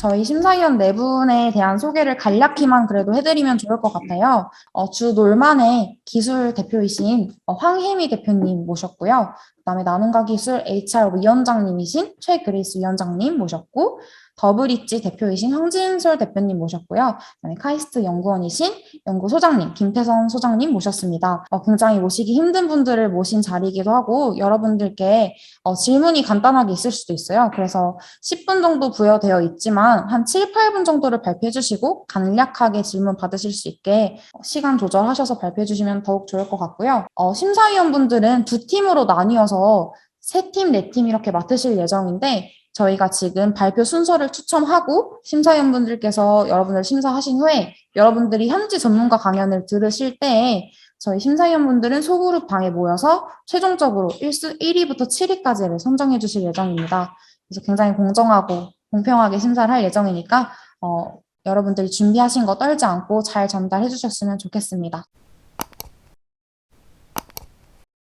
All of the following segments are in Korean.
저희 심사위원 네 분에 대한 소개를 간략히만 그래도 해드리면 좋을 것 같아요. 주 놀만의 기술 대표이신 황혜미 대표님 모셨고요. 그다음에 나눔과 기술 HR 위원장님이신 최그레이스 위원장님 모셨고, 더블이지 대표이신 황진솔 대표님 모셨고요. 그다음에 카이스트 연구원이신 연구소장님 김태선 소장님 모셨습니다. 굉장히 모시기 힘든 분들을 모신 자리이기도 하고 여러분들께 질문이 간단하게 있을 수도 있어요. 그래서 10분 정도 부여되어 있지만 한 7, 8분 정도를 발표해 주시고 간략하게 질문 받으실 수 있게 시간 조절하셔서 발표해 주시면 더욱 좋을 것 같고요. 심사위원분들은 두 팀으로 나뉘어서 세 팀, 네 팀 이렇게 맡으실 예정인데 저희가 지금 발표 순서를 추첨하고 심사위원분들께서 여러분들 심사하신 후에 여러분들이 현지 전문가 강연을 들으실 때에 저희 심사위원분들은 소그룹 방에 모여서 최종적으로 1위부터 7위까지를 선정해 주실 예정입니다. 그래서 굉장히 공정하고 공평하게 심사를 할 예정이니까 여러분들이 준비하신 거 떨지 않고 잘 전달해 주셨으면 좋겠습니다.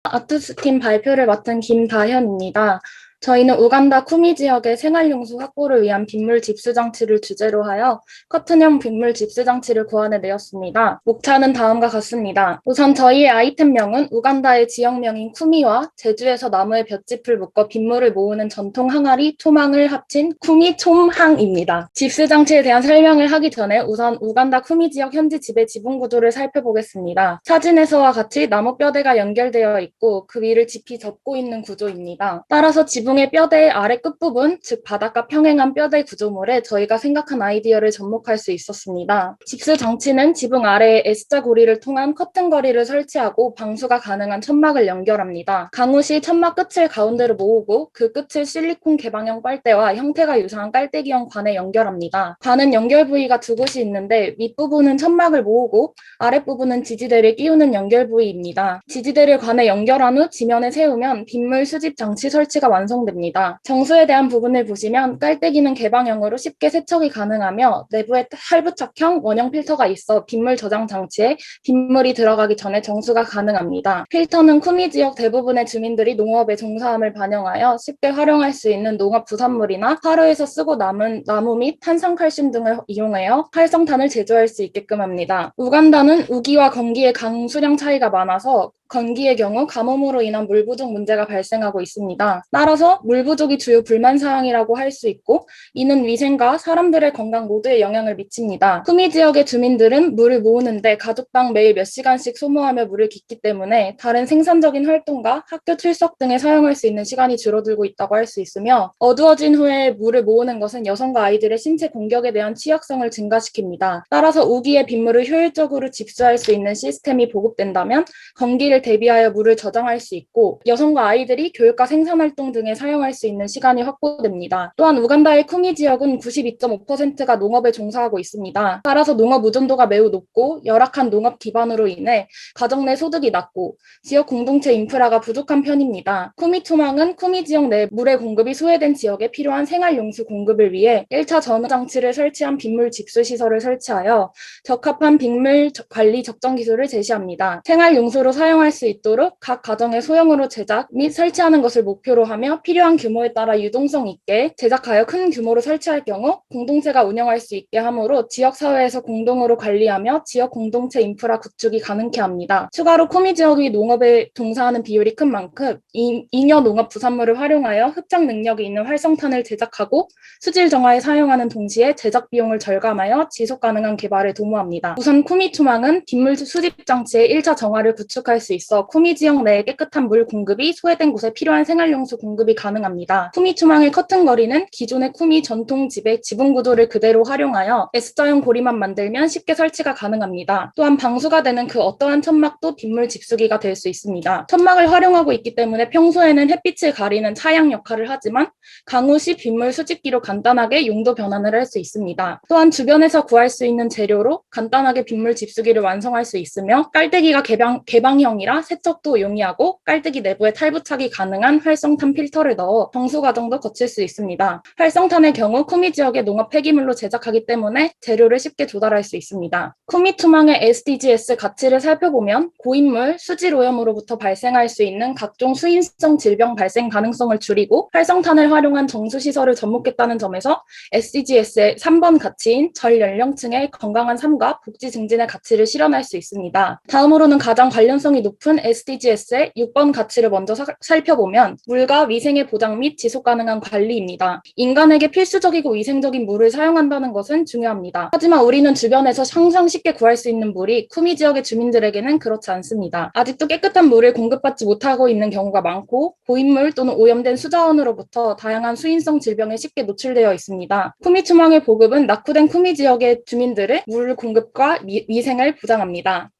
아트스팀 발표를 맡은 김다현입니다. 저희는 우간다 쿠미 지역의 생활용수 확보를 위한 빗물 집수 장치를 주제로 하여 커튼형 빗물 집수 장치를 고안해 내었습니다. 목차는 다음과 같습니다. 우선 저희의 아이템명은 우간다의 지역명인 쿠미와 제주에서 나무에 볏짚을 묶어 빗물을 모으는 전통 항아리 토망을 합친 쿠미 촘항입니다. 집수 장치에 대한 설명을 하기 전에 우선 우간다 쿠미 지역 현지 집의 지붕 구조를 살펴보겠습니다. 사진에서와 같이 나무 뼈대가 연결되어 있고 그 위를 짚이 덮고 있는 구조입니다. 따라서 지붕의 뼈대의 아래 끝부분, 즉 바닥과 평행한 뼈대 구조물에 저희가 생각한 아이디어를 접목할 수 있었습니다. 집수 장치는 지붕 아래에 S자 고리를 통한 커튼 거리를 설치하고 방수가 가능한 천막을 연결합니다. 강우 시 천막 끝을 가운데로 모으고 그 끝을 실리콘 개방형 빨대와 형태가 유사한 깔때기형 관에 연결합니다. 관은 연결 부위가 두 곳이 있는데 윗부분은 천막을 모으고 아랫부분은 지지대를 끼우는 연결 부위입니다. 지지대를 관에 연결한 후 지면에 세우면 빗물 수집 장치 설치가 완성됩니다. 정수에 대한 부분을 보시면 깔때기는 개방형으로 쉽게 세척이 가능하며 내부에 할부착형 원형 필터가 있어 빗물 저장 장치에 빗물이 들어가기 전에 정수가 가능합니다. 필터는 쿠미 지역 대부분의 주민들이 농업에 종사함을 반영하여 쉽게 활용할 수 있는 농업 부산물이나 하루에서 쓰고 남은 나무 및 탄산칼슘 등을 이용하여 활성탄을 제조할 수 있게끔 합니다. 우간다는 우기와 건기의 강수량 차이가 많아서 건기의 경우 가뭄으로 인한 물 부족 문제가 발생하고 있습니다. 따라서 물 부족이 주요 불만 사항이라고 할 수 있고 이는 위생과 사람들의 건강 모두에 영향을 미칩니다. 쿠미 지역의 주민들은 물을 모으는데 가족당 매일 몇 시간씩 소모하며 물을 깃기 때문에 다른 생산적인 활동과 학교 출석 등에 사용할 수 있는 시간이 줄어들고 있다고 할 수 있으며 어두워진 후에 물을 모으는 것은 여성과 아이들의 신체 공격에 대한 취약성을 증가시킵니다. 따라서 우기의 빗물을 효율적으로 집수할 수 있는 시스템이 보급된다면 건기를 대비하여 물을 저장할 수 있고 여성과 아이들이 교육과 생산활동 등에 사용할 수 있는 시간이 확보됩니다. 또한 우간다의 쿠미 지역은 92.5%가 농업에 종사하고 있습니다. 따라서 농업 의존도가 매우 높고 열악한 농업 기반으로 인해 가정 내 소득이 낮고 지역 공동체 인프라가 부족한 편입니다. 쿠미 토망은 쿠미 지역 내 물의 공급이 소외된 지역에 필요한 생활용수 공급을 위해 1차 전후 장치를 설치한 빗물 집수 시설을 설치하여 적합한 빗물 관리 적정 기술을 제시합니다. 생활용수로 사용할 수 있도록 각 가정의 소형으로 제작 및 설치하는 것을 목표로 하며 필요한 규모에 따라 유동성 있게 제작하여 큰 규모로 설치할 경우 공동체가 운영할 수 있게 하므로 지역사회에서 공동으로 관리하며 지역 공동체 인프라 구축이 가능케 합니다. 추가로 쿠미 지역이 농업에 동사하는 비율이 큰 만큼 잉여 농업 부산물을 활용하여 흡착 능력이 있는 활성탄을 제작하고 수질 정화에 사용하는 동시에 제작 비용을 절감하여 지속 가능한 개발에 도모합니다. 우선 쿠미 투망은 빗물 수집 장치의 1차 정화를 구축할 수 있어 쿠미 지역 내에 깨끗한 물 공급이 소외된 곳에 필요한 생활용수 공급이 가능합니다. 쿠미 투망의 커튼거리는 기존의 쿠미 전통 집의 지붕 구조를 그대로 활용하여 S자형 고리만 만들면 쉽게 설치가 가능합니다. 또한 방수가 되는 그 어떠한 천막도 빗물 집수기가 될 수 있습니다. 천막을 활용하고 있기 때문에 평소에는 햇빛을 가리는 차양 역할을 하지만 강우 시 빗물 수집기로 간단하게 용도 변환을 할 수 있습니다. 또한 주변에서 구할 수 있는 재료로 간단하게 빗물 집수기를 완성할 수 있으며 깔때기가 개방형이라 아니라 세척도 용이하고 깔때기 내부에 탈부착이 가능한 활성탄 필터를 넣어 정수 과정도 거칠 수 있습니다. 활성탄의 경우 쿠미 지역의 농업 폐기물로 제작하기 때문에 재료를 쉽게 조달할 수 있습니다. 쿠미 투망의 SDGs 가치를 살펴보면 고인물, 수질 오염으로부터 발생할 수 있는 각종 수인성 질병 발생 가능성을 줄이고 활성탄을 활용한 정수시설을 접목했다는 점에서 SDGs의 3번 가치인 전 연령층의 건강한 삶과 복지 증진의 가치를 실현할 수 있습니다. 다음으로는 가장 관련성이 높은 SDGs의 6번 가치를 먼저 살펴보면 물과 위생의 보장 및 지속 가능한 관리입니다. 인간에게 필수적이고 위생적인 물을 사용한다는 것은 중요합니다. 하지만 우리는 주변에서 항상 쉽게 구할 수 있는 물이 쿠미 지역의 주민들에게는 그렇지 않습니다. 아직도 깨끗한 물을 공급받지 못하고 있는 경우가 많고 고인물 또는 오염된 수자원으로부터 다양한 수인성 질병에 쉽게 노출되어 있습니다. 쿠미 투망의 보급은 낙후된 쿠미 지역의 주민들의 물 공급과 위생을 보장합니다.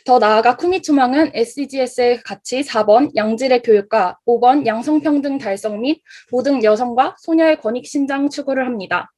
더 나아가 쿠미 투망은 SDGs의 가치 4번 양질의 교육과 5번 양성평등 달성 및 모든 여성과 소녀의 권익 신장 추구를 합니다.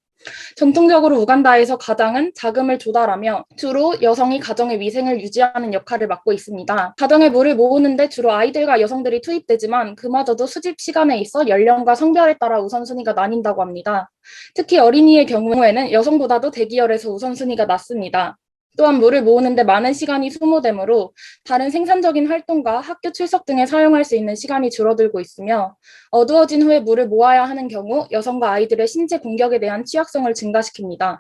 전통적으로 우간다에서 가장은 자금을 조달하며 주로 여성이 가정의 위생을 유지하는 역할을 맡고 있습니다. 가정에 물을 모으는데 주로 아이들과 여성들이 투입되지만 그마저도 수집 시간에 있어 연령과 성별에 따라 우선순위가 나뉜다고 합니다. 특히 어린이의 경우에는 여성보다도 대기열에서 우선순위가 낮습니다. 또한 물을 모으는데 많은 시간이 소모되므로 다른 생산적인 활동과 학교 출석 등에 사용할 수 있는 시간이 줄어들고 있으며 어두워진 후에 물을 모아야 하는 경우 여성과 아이들의 신체 공격에 대한 취약성을 증가시킵니다.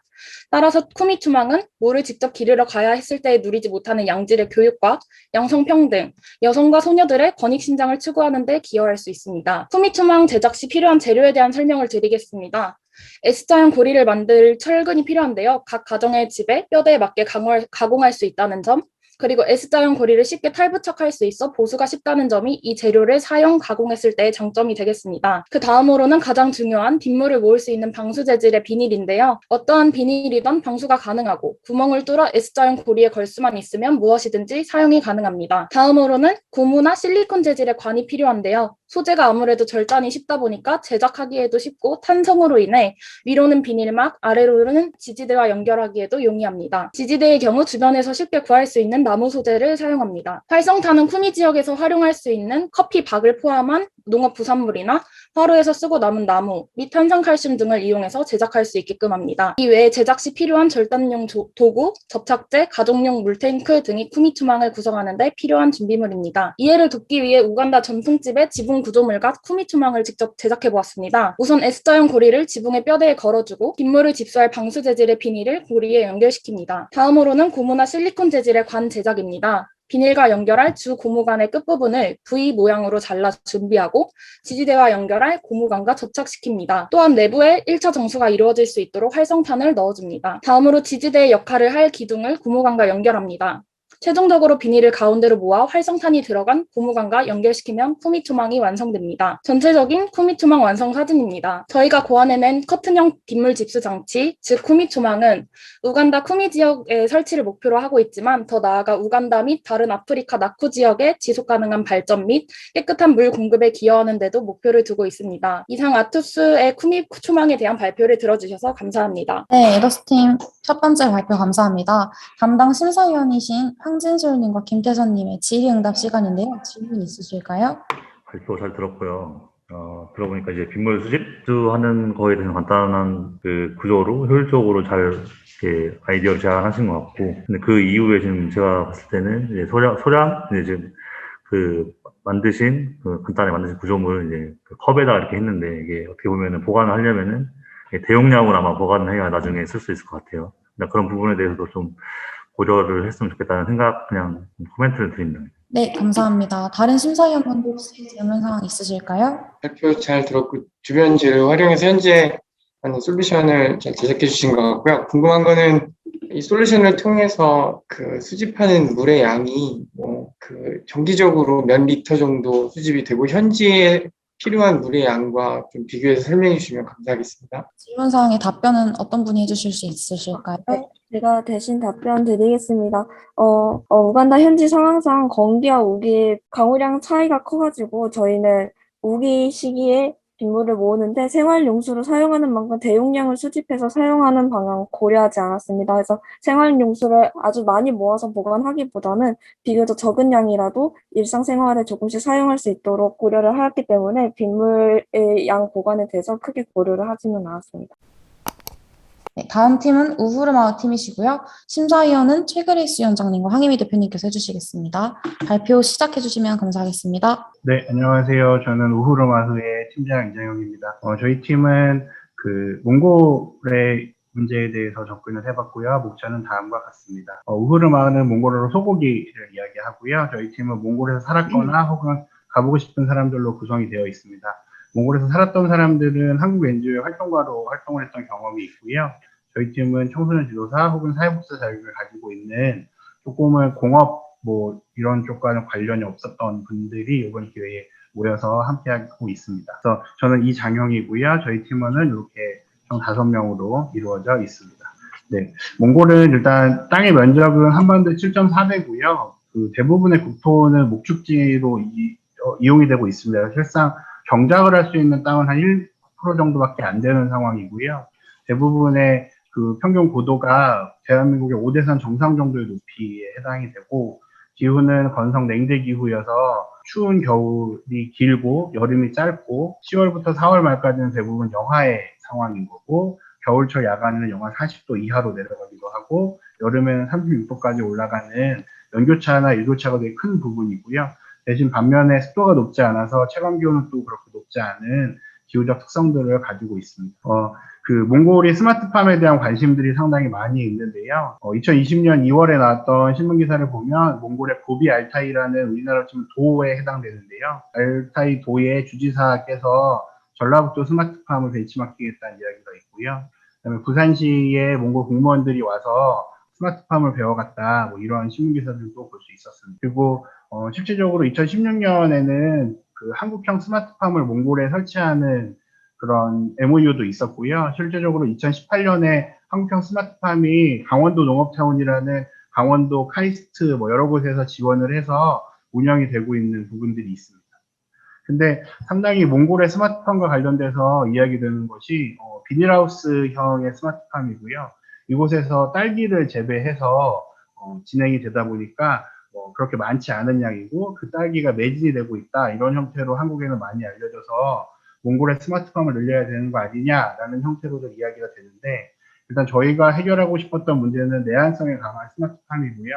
따라서 쿠미 투망은 물을 직접 기르러 가야 했을 때 누리지 못하는 양질의 교육과 양성평등, 여성과 소녀들의 권익신장을 추구하는 데 기여할 수 있습니다. 쿠미 투망 제작 시 필요한 재료에 대한 설명을 드리겠습니다. S자형 고리를 만들 철근이 필요한데요. 각 가정의 집에 뼈대에 맞게 가공할 수 있다는 점, 그리고 S자형 고리를 쉽게 탈부착할 수 있어 보수가 쉽다는 점이 이 재료를 사용, 가공했을 때의 장점이 되겠습니다. 그 다음으로는 가장 중요한 빗물을 모을 수 있는 방수 재질의 비닐인데요. 어떠한 비닐이든 방수가 가능하고 구멍을 뚫어 S자형 고리에 걸 수만 있으면 무엇이든지 사용이 가능합니다. 다음으로는 고무나 실리콘 재질의 관이 필요한데요. 소재가 아무래도 절단이 쉽다 보니까 제작하기에도 쉽고 탄성으로 인해 위로는 비닐막, 아래로는 지지대와 연결하기에도 용이합니다. 지지대의 경우 주변에서 쉽게 구할 수 있는 나무 소재를 사용합니다. 활성탄은 쿠미 지역에서 활용할 수 있는 커피박을 포함한 농업 부산물이나 화로에서 쓰고 남은 나무 및 탄산칼슘 등을 이용해서 제작할 수 있게끔 합니다. 이 외에 제작 시 필요한 절단용 도구, 접착제, 가정용 물탱크 등이 쿠미 투망을 구성하는 데 필요한 준비물입니다. 이해를 돕기 위해 우간다 전통집의 지붕 구조물과 쿠미 투망을 직접 제작해 보았습니다. 우선 S자형 고리를 지붕의 뼈대에 걸어주고 빗물을 집수할 방수 재질의 비닐을 고리에 연결시킵니다. 다음으로는 고무나 실리콘 재질의 관 제작입니다. 비닐과 연결할 주 고무관의 끝부분을 V 모양으로 잘라 준비하고 지지대와 연결할 고무관과 접착시킵니다. 또한 내부에 1차 정수가 이루어질 수 있도록 활성탄을 넣어줍니다. 다음으로 지지대의 역할을 할 기둥을 고무관과 연결합니다. 최종적으로 비닐을 가운데로 모아 활성탄이 들어간 고무관과 연결시키면 쿠미 투망이 완성됩니다. 전체적인 쿠미 투망 완성 사진입니다. 저희가 고안해낸 커튼형 빗물 집수 장치, 즉 쿠미 투망은 우간다 쿠미 지역에 설치를 목표로 하고 있지만 더 나아가 우간다 및 다른 아프리카 낙후 지역의 지속 가능한 발전 및 깨끗한 물 공급에 기여하는 데도 목표를 두고 있습니다. 이상 아투스의 쿠미 투망에 대한 발표를 들어주셔서 감사합니다. 네, 에더스팀 첫 번째 발표 감사합니다. 담당 심사위원이신 황진솔님과 김태선님의 질의응답 시간인데요. 질문 있으실까요? 발표 잘 들었고요. 들어보니까 이제 빗물 수집하는 거에 대한 간단한 그 구조로 효율적으로 잘 이렇게 아이디어를 제안하신 것 같고, 근데 그 이후에 지금 제가 봤을 때는 이제 소량 이제 지금 그 간단히 만드신 구조물을 이제 그 컵에다 이렇게 했는데, 이게 어떻게 보면은 보관을 하려면은 대용량으로 아마 보관을 해야 나중에 쓸 수 있을 것 같아요. 그런 부분에 대해서도 좀 고려를 했으면 좋겠다는 생각, 그냥 코멘트를 드립니다. 네, 감사합니다. 다른 심사위원분들 혹시 질문사항 있으실까요? 발표 잘 들었고 주변 재료 활용해서 현재 하는 솔루션을 잘 제작해 주신 것 같고요. 궁금한 거는 이 솔루션을 통해서 그 수집하는 물의 양이 정기적으로 몇 리터 정도 수집이 되고 현지에 필요한 물의 양과 좀 비교해서 설명해 주시면 감사하겠습니다. 질문사항의 답변은 어떤 분이 해주실 수 있으실까요? 네, 제가 대신 답변 드리겠습니다. 우간다 현지 상황상 건기와 우기의 강우량 차이가 커가지고 저희는 우기 시기에 빗물을 모으는데 생활용수로 사용하는 만큼 대용량을 수집해서 사용하는 방향을 고려하지 않았습니다. 그래서 생활용수를 아주 많이 모아서 보관하기보다는 비교적 적은 양이라도 일상생활에 조금씩 사용할 수 있도록 고려를 하였기 때문에 빗물의 양 보관에 대해서 크게 고려를 하지는 않았습니다. 네, 다음 팀은 우후르마을 팀이시고요. 심사위원은 최그레이스 위원장님과 황희미 대표님께서 해주시겠습니다. 발표 시작해 주시면 감사하겠습니다. 네, 안녕하세요. 저는 우후르마흐의 팀장 이장영입니다. 저희 팀은 그 몽골의 문제에 대해서 접근을 해봤고요. 목차는 다음과 같습니다. 우후르마흐는 몽골어로 소고기를 이야기하고요. 저희 팀은 몽골에서 살았거나 혹은 가보고 싶은 사람들로 구성이 되어 있습니다. 몽골에서 살았던 사람들은 한국 NGO의 활동가로 활동을 했던 경험이 있고요. 저희 팀은 청소년 지도사 혹은 사회복지 자격을 가지고 있는 조금은 공업 뭐 이런 쪽과는 관련이 없었던 분들이 이번 기회에 모여서 함께하고 있습니다. 그래서 저는 이장형이고요. 저희 팀원은 이렇게 총 5명으로 이루어져 있습니다. 네, 몽골은 일단 땅의 면적은 한반도 7.4배고요. 그 대부분의 국토는 목축지로 이용이 되고 있습니다. 실상 경작을 할 수 있는 땅은 한 1% 정도밖에 안 되는 상황이고요. 대부분의 그 평균 고도가 대한민국의 5대산 정상 정도의 높이에 해당이 되고, 기후는 건성 냉대 기후여서 추운 겨울이 길고 여름이 짧고 10월부터 4월 말까지는 대부분 영하의 상황인 거고, 겨울철 야간에는 영하 40도 이하로 내려가기도 하고 여름에는 36도까지 올라가는 연교차나 일교차가 되게 큰 부분이고요. 대신 반면에 습도가 높지 않아서 체감 기온은 또 그렇게 높지 않은 기후적 특성들을 가지고 있습니다. 그 몽골이 스마트팜에 대한 관심들이 상당히 많이 있는데요. 2020년 2월에 나왔던 신문 기사를 보면 몽골의 고비 알타이라는 우리나라로 치면 도에 해당되는데요. 알타이 도의 주지사께서 전라북도 스마트팜을 벤치마킹했다는 이야기가 있고요. 그다음에 부산시에 몽골 공무원들이 와서 스마트팜을 배워갔다, 뭐 이런 신문 기사들도 볼 수 있었습니다. 그리고 실질적으로 2016년에는 그 한국형 스마트팜을 몽골에 설치하는 그런 MOU도 있었고요. 실제적으로 2018년에 한국형 스마트팜이 강원도 농업타운이라는 강원도 카이스트 뭐 여러 곳에서 지원을 해서 운영이 되고 있는 부분들이 있습니다. 근데 상당히 몽골의 스마트팜과 관련돼서 이야기되는 것이 비닐하우스형의 스마트팜이고요. 이곳에서 딸기를 재배해서 진행이 되다 보니까 그렇게 많지 않은 양이고 그 딸기가 매진이 되고 있다, 이런 형태로 한국에는 많이 알려져서 몽골의 스마트팜을 늘려야 되는 거 아니냐라는 형태로도 이야기가 되는데, 일단 저희가 해결하고 싶었던 문제는 내한성에 강한 스마트팜이고요.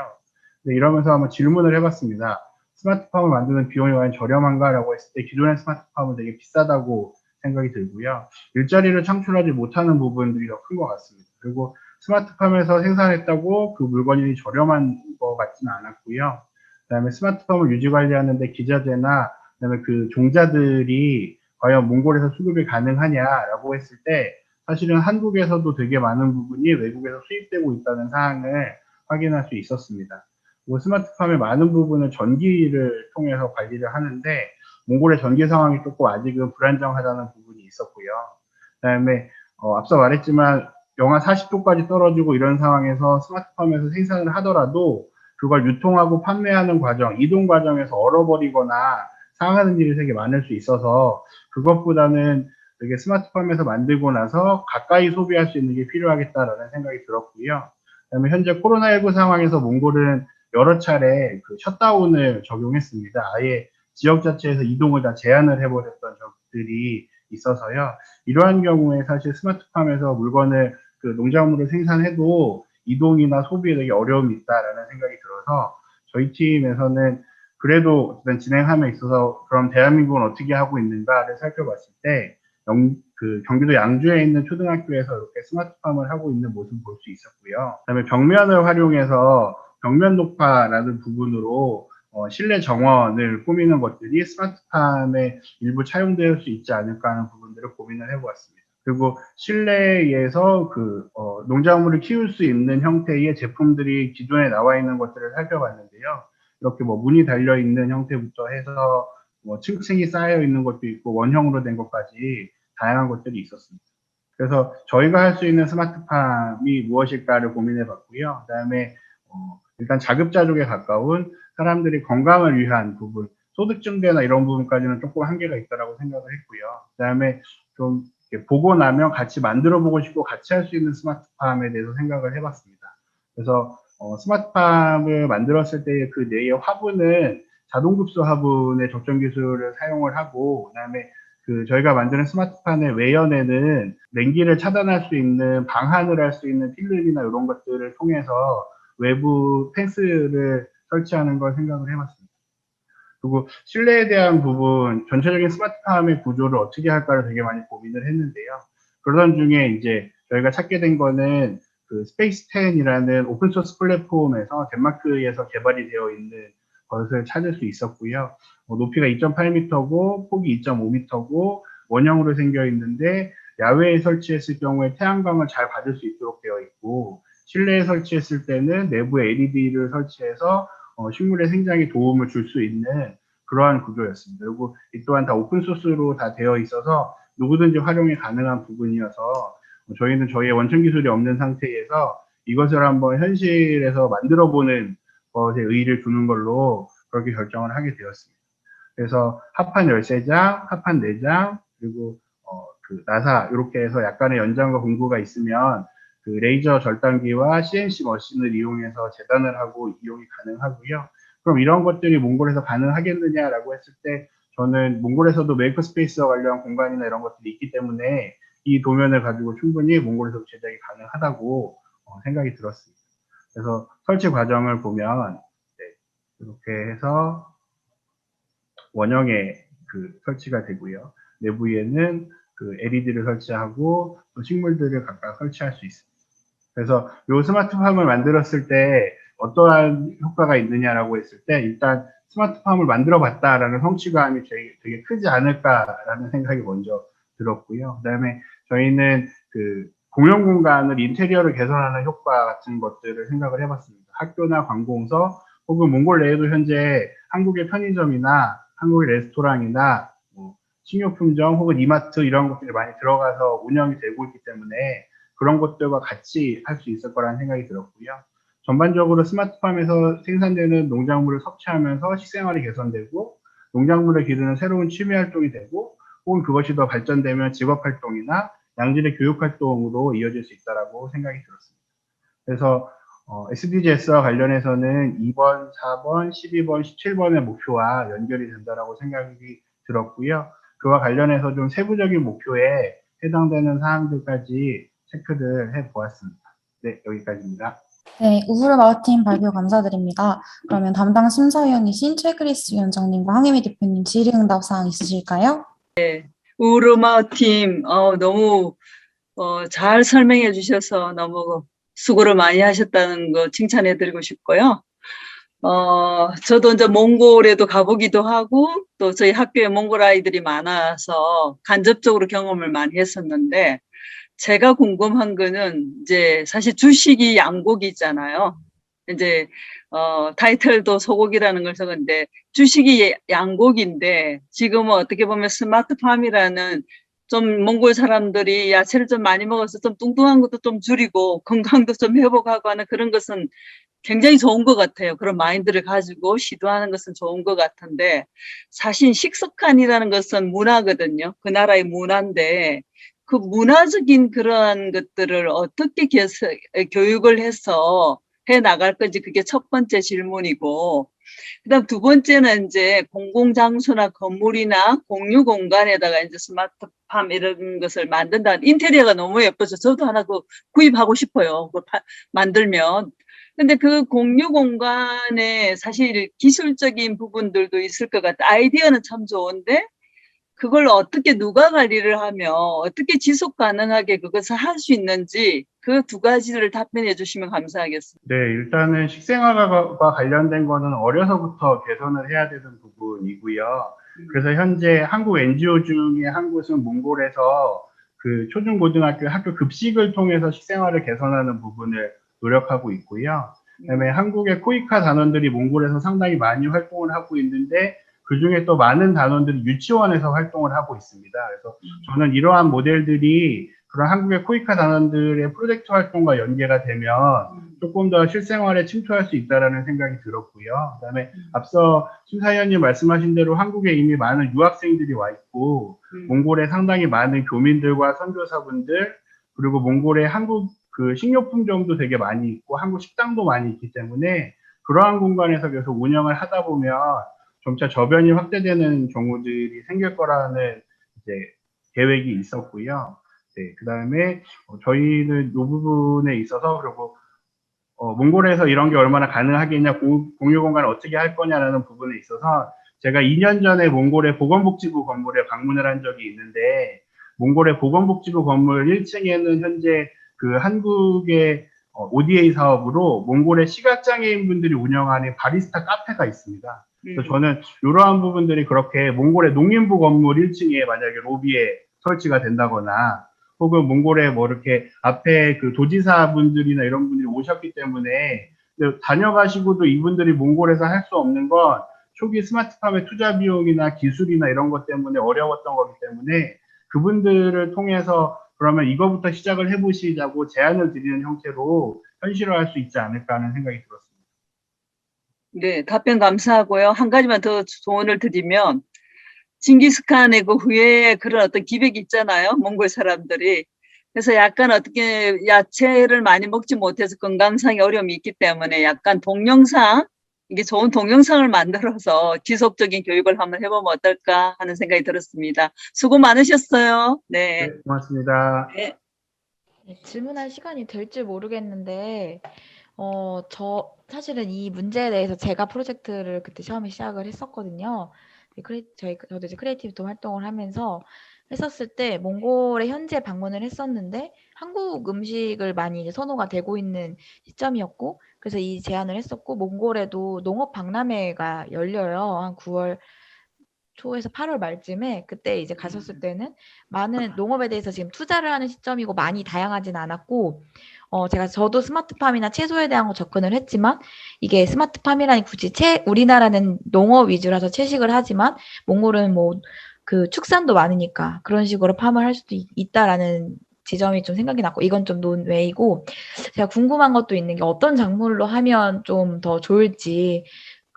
근데 이러면서 한번 질문을 해봤습니다. 스마트팜을 만드는 비용이 과연 저렴한가라고 했을 때 기존의 스마트팜은 되게 비싸다고 생각이 들고요. 일자리를 창출하지 못하는 부분들이 더 큰 것 같습니다. 그리고 스마트팜에서 생산했다고 그 물건이 저렴한 것 같지는 않았고요. 그다음에 스마트팜을 유지 관리하는데 기자재나 그다음에 그 종자들이 과연 몽골에서 수급이 가능하냐라고 했을 때 사실은 한국에서도 되게 많은 부분이 외국에서 수입되고 있다는 사항을 확인할 수 있었습니다. 그리고 스마트팜의 많은 부분은 전기를 통해서 관리를 하는데 몽골의 전기 상황이 조금 아직은 불안정하다는 부분이 있었고요. 그다음에 앞서 말했지만 영하 40도까지 떨어지고 이런 상황에서 스마트팜에서 생산을 하더라도 그걸 유통하고 판매하는 과정, 이동 과정에서 얼어버리거나 상하는 일이 되게 많을 수 있어서 그것보다는 되게 스마트팜에서 만들고 나서 가까이 소비할 수 있는 게 필요하겠다라는 생각이 들었고요. 그다음에 현재 코로나19 상황에서 몽골은 여러 차례 그 셧다운을 적용했습니다. 아예 지역 자체에서 이동을 다 제한을 해버렸던 적들이 있어서요. 이러한 경우에 사실 스마트팜에서 물건을 그 농작물을 생산해도 이동이나 소비에 되게 어려움이 있다라는 생각이 들어서 저희 팀에서는 그래도 일단 진행함에 있어서 그럼 대한민국은 어떻게 하고 있는가를 살펴봤을 때 그 경기도 양주에 있는 초등학교에서 이렇게 스마트팜을 하고 있는 모습을 볼 수 있었고요. 그다음에 벽면을 활용해서 벽면 녹화라는 부분으로 실내 정원을 꾸미는 것들이 스마트팜에 일부 차용될 수 있지 않을까 하는 부분들을 고민을 해보았습니다. 그리고 실내에서 그 농작물을 키울 수 있는 형태의 제품들이 기존에 나와 있는 것들을 살펴봤는데요. 이렇게 뭐 문이 달려 있는 형태부터 해서 뭐 층층이 쌓여 있는 것도 있고 원형으로 된 것까지 다양한 것들이 있었습니다. 그래서 저희가 할 수 있는 스마트팜이 무엇일까를 고민해 봤고요. 그다음에 일단 자급자족에 가까운 사람들이 건강을 위한 부분, 소득 증대나 이런 부분까지는 조금 한계가 있다라고 생각을 했고요. 그다음에 좀 이렇게 보고 나면 같이 만들어 보고 싶고 같이 할 수 있는 스마트팜에 대해서 생각을 해봤습니다. 그래서 스마트팜을 만들었을 때 그 내의 화분은 자동급수 화분의 적정 기술을 사용을 하고, 그다음에 그 저희가 만드는 스마트팜의 외연에는 냉기를 차단할 수 있는 방한을 할 수 있는 필름이나 이런 것들을 통해서 외부 펜스를 설치하는 걸 생각을 해봤습니다. 그리고 실내에 대한 부분, 전체적인 스마트팜의 구조를 어떻게 할까를 되게 많이 고민을 했는데요. 그러던 중에 이제 저희가 찾게 된 거는 그 스페이스 10이라는 오픈소스 플랫폼에서 덴마크에서 개발이 되어 있는 것을 찾을 수 있었고요. 높이가 2.8m고 폭이 2.5m고 원형으로 생겨 있는데 야외에 설치했을 경우에 태양광을 잘 받을 수 있도록 되어 있고, 실내에 설치했을 때는 내부에 LED를 설치해서 식물의 생장에 도움을 줄 수 있는 그러한 구조였습니다. 그리고 이 또한 다 오픈소스로 다 되어 있어서 누구든지 활용이 가능한 부분이어서 저희는 저희의 원천 기술이 없는 상태에서 이것을 한번 현실에서 만들어보는 것에 의의를 두는 걸로 그렇게 결정을 하게 되었습니다. 그래서 합판 13장, 합판 4장, 그리고 그 나사 이렇게 해서 약간의 연장과 공구가 있으면 그 레이저 절단기와 CNC 머신을 이용해서 재단을 하고 이용이 가능하고요. 그럼 이런 것들이 몽골에서 가능하겠느냐라고 했을 때 저는 몽골에서도 메이커 스페이스와 관련한 공간이나 이런 것들이 있기 때문에 이 도면을 가지고 충분히 몽골에서 제작이 가능하다고 생각이 들었습니다. 그래서 설치 과정을 보면 이렇게 해서 원형의 그 설치가 되고요. 내부에는 그 LED를 설치하고 또 식물들을 각각 설치할 수 있습니다. 그래서 이 스마트팜을 만들었을 때 어떠한 효과가 있느냐라고 했을 때 일단 스마트팜을 만들어 봤다라는 성취감이 되게 크지 않을까라는 생각이 먼저 들었고요. 그다음에 저희는 그 공용 공간을 인테리어를 개선하는 효과 같은 것들을 생각을 해봤습니다. 학교나 관공서 혹은 몽골 내에도 현재 한국의 편의점이나 한국의 레스토랑이나 뭐 식료품점 혹은 이마트 이런 것들이 많이 들어가서 운영이 되고 있기 때문에 그런 것들과 같이 할 수 있을 거라는 생각이 들었고요. 전반적으로 스마트팜에서 생산되는 농작물을 섭취하면서 식생활이 개선되고 농작물을 기르는 새로운 취미 활동이 되고 혹은 그것이 더 발전되면 직업 활동이나 양질의 교육 활동으로 이어질 수 있다라고 생각이 들었습니다. 그래서 SDGs와 관련해서는 2번, 4번, 12번, 17번의 목표와 연결이 된다라고 생각이 들었고요. 그와 관련해서 좀 세부적인 목표에 해당되는 사항들까지 체크를 해보았습니다. 네, 여기까지입니다. 네, 우후르 마을팀 발표 감사드립니다. 그러면 담당 심사위원이신 최그리스 위원장님과 황혜미 대표님 질의응답 사항 있으실까요? 우르마 팀, 너무 잘 설명해 주셔서 너무 수고를 많이 하셨다는 거 칭찬해 드리고 싶고요. 저도 이제 몽골에도 가보기도 하고 또 저희 학교에 몽골 아이들이 많아서 간접적으로 경험을 많이 했었는데 제가 궁금한 거는 이제 사실 주식이 양곡이잖아요. 이제 타이틀도 소고기라는 걸 적었는데 주식이 양곡인데 지금은 어떻게 보면 스마트팜이라는 좀 몽골 사람들이 야채를 좀 많이 먹어서 좀 뚱뚱한 것도 좀 줄이고 건강도 좀 회복하고 하는 그런 것은 굉장히 좋은 것 같아요. 그런 마인드를 가지고 시도하는 것은 좋은 것 같은데 사실 식습관이라는 것은 문화거든요. 그 나라의 문화인데 그 문화적인 그러한 것들을 어떻게 교육을 해서 해 나갈 건지 그게 첫 번째 질문이고 그다음 두 번째는 이제 공공장소나 건물이나 공유 공간에다가 이제 스마트팜 이런 것을 만든다. 인테리어가 너무 예뻐서 저도 하나 구입하고 싶어요. 만들면. 근데 그 공유 공간에 사실 기술적인 부분들도 있을 것 같아. 아이디어는 참 좋은데 그걸 어떻게 누가 관리를 하며 어떻게 지속 가능하게 그것을 할 수 있는지 그 두 가지를 답변해 주시면 감사하겠습니다. 네, 일단은 식생활과 관련된 거는 어려서부터 개선을 해야 되는 부분이고요. 그래서 현재 한국 NGO 중에 한 곳은 몽골에서 그 초중고등학교 학교 급식을 통해서 식생활을 개선하는 부분을 노력하고 있고요. 그다음에 한국의 코이카 단원들이 몽골에서 상당히 많이 활동을 하고 있는데 그 중에 또 많은 단원들이 유치원에서 활동을 하고 있습니다. 그래서 저는 이러한 모델들이 그런 한국의 코이카 단원들의 프로젝트 활동과 연계가 되면 조금 더 실생활에 침투할 수 있다라는 생각이 들었고요. 그다음에 앞서 심사위원님 말씀하신 대로 한국에 이미 많은 유학생들이 와 있고 몽골에 상당히 많은 교민들과 선교사분들 그리고 몽골에 한국 그 식료품점도 되게 많이 있고 한국 식당도 많이 있기 때문에 그러한 공간에서 계속 운영을 하다 보면 점차 저변이 확대되는 경우들이 생길 거라는 이제 계획이 있었고요. 네, 그다음에 저희는 이 부분에 있어서 그리고 몽골에서 이런 게 얼마나 가능하겠냐, 공유 공간을 어떻게 할 거냐라는 부분에 있어서 제가 2년 전에 몽골의 보건복지부 건물에 방문을 한 적이 있는데 몽골의 보건복지부 건물 1층에는 현재 그 한국의 ODA 사업으로 몽골의 시각장애인분들이 운영하는 바리스타 카페가 있습니다. 그래서 저는 이러한 부분들이 그렇게 몽골의 농림부 건물 1층에 만약에 로비에 설치가 된다거나 혹은 몽골에 뭐 이렇게 앞에 그 도지사분들이나 이런 분들이 오셨기 때문에 다녀가시고도 이분들이 몽골에서 할 수 없는 건 초기 스마트팜의 투자 비용이나 기술이나 이런 것 때문에 어려웠던 거기 때문에 그분들을 통해서 그러면 이거부터 시작을 해보시자고 제안을 드리는 형태로 현실화할 수 있지 않을까 하는 생각이 들었습니다. 네, 답변 감사하고요. 한 가지만 더 조언을 드리면 징기스칸의 그 후에 그런 어떤 기백이 있잖아요. 몽골 사람들이. 그래서 약간 어떻게 야채를 많이 먹지 못해서 건강상의 어려움이 있기 때문에 약간 동영상, 이게 좋은 동영상을 만들어서 지속적인 교육을 한번 해보면 어떨까 하는 생각이 들었습니다. 수고 많으셨어요. 네. 네, 고맙습니다. 네. 네, 질문할 시간이 될지 모르겠는데, 사실은 이 문제에 대해서 제가 프로젝트를 그때 처음에 시작을 했었거든요. 저도 이제 크리에이티브 활동을 하면서 했었을 때 몽골에 현지에 방문을 했었는데 한국 음식을 많이 이제 선호가 되고 있는 시점이었고 그래서 이 제안을 했었고 몽골에도 농업 박람회가 열려요. 한 9월 초에서 8월 말쯤에 그때 이제 갔었을 때는 많은 농업에 대해서 지금 투자를 하는 시점이고 많이 다양하진 않았고 저도 스마트팜이나 채소에 대한 거 접근을 했지만 이게 스마트팜이라니 굳이 우리나라는 농업 위주라서 채식을 하지만 몽골은 뭐 그 축산도 많으니까 그런 식으로 팜을 할 수도 있다라는 지점이 좀 생각이 났고 이건 좀 논외이고 제가 궁금한 것도 있는 게 어떤 작물로 하면 좀 더 좋을지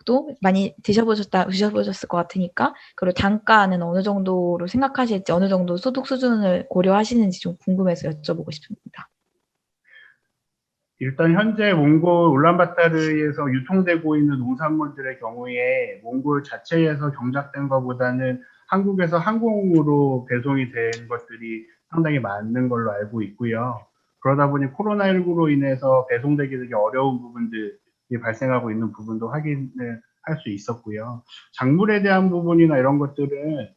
또 많이 드셔보셨을 것 같으니까 그리고 단가는 어느 정도로 생각하실지 어느 정도 소득 수준을 고려하시는지 좀 궁금해서 여쭤보고 싶습니다. 일단 현재 몽골 울란바타르에서 유통되고 있는 농산물들의 경우에 몽골 자체에서 경작된 것보다는 한국에서 항공으로 배송이 된 것들이 상당히 많은 걸로 알고 있고요. 그러다 보니 코로나19로 인해서 배송되기 되게 어려운 부분들이 발생하고 있는 부분도 확인을 할 수 있었고요. 작물에 대한 부분이나 이런 것들은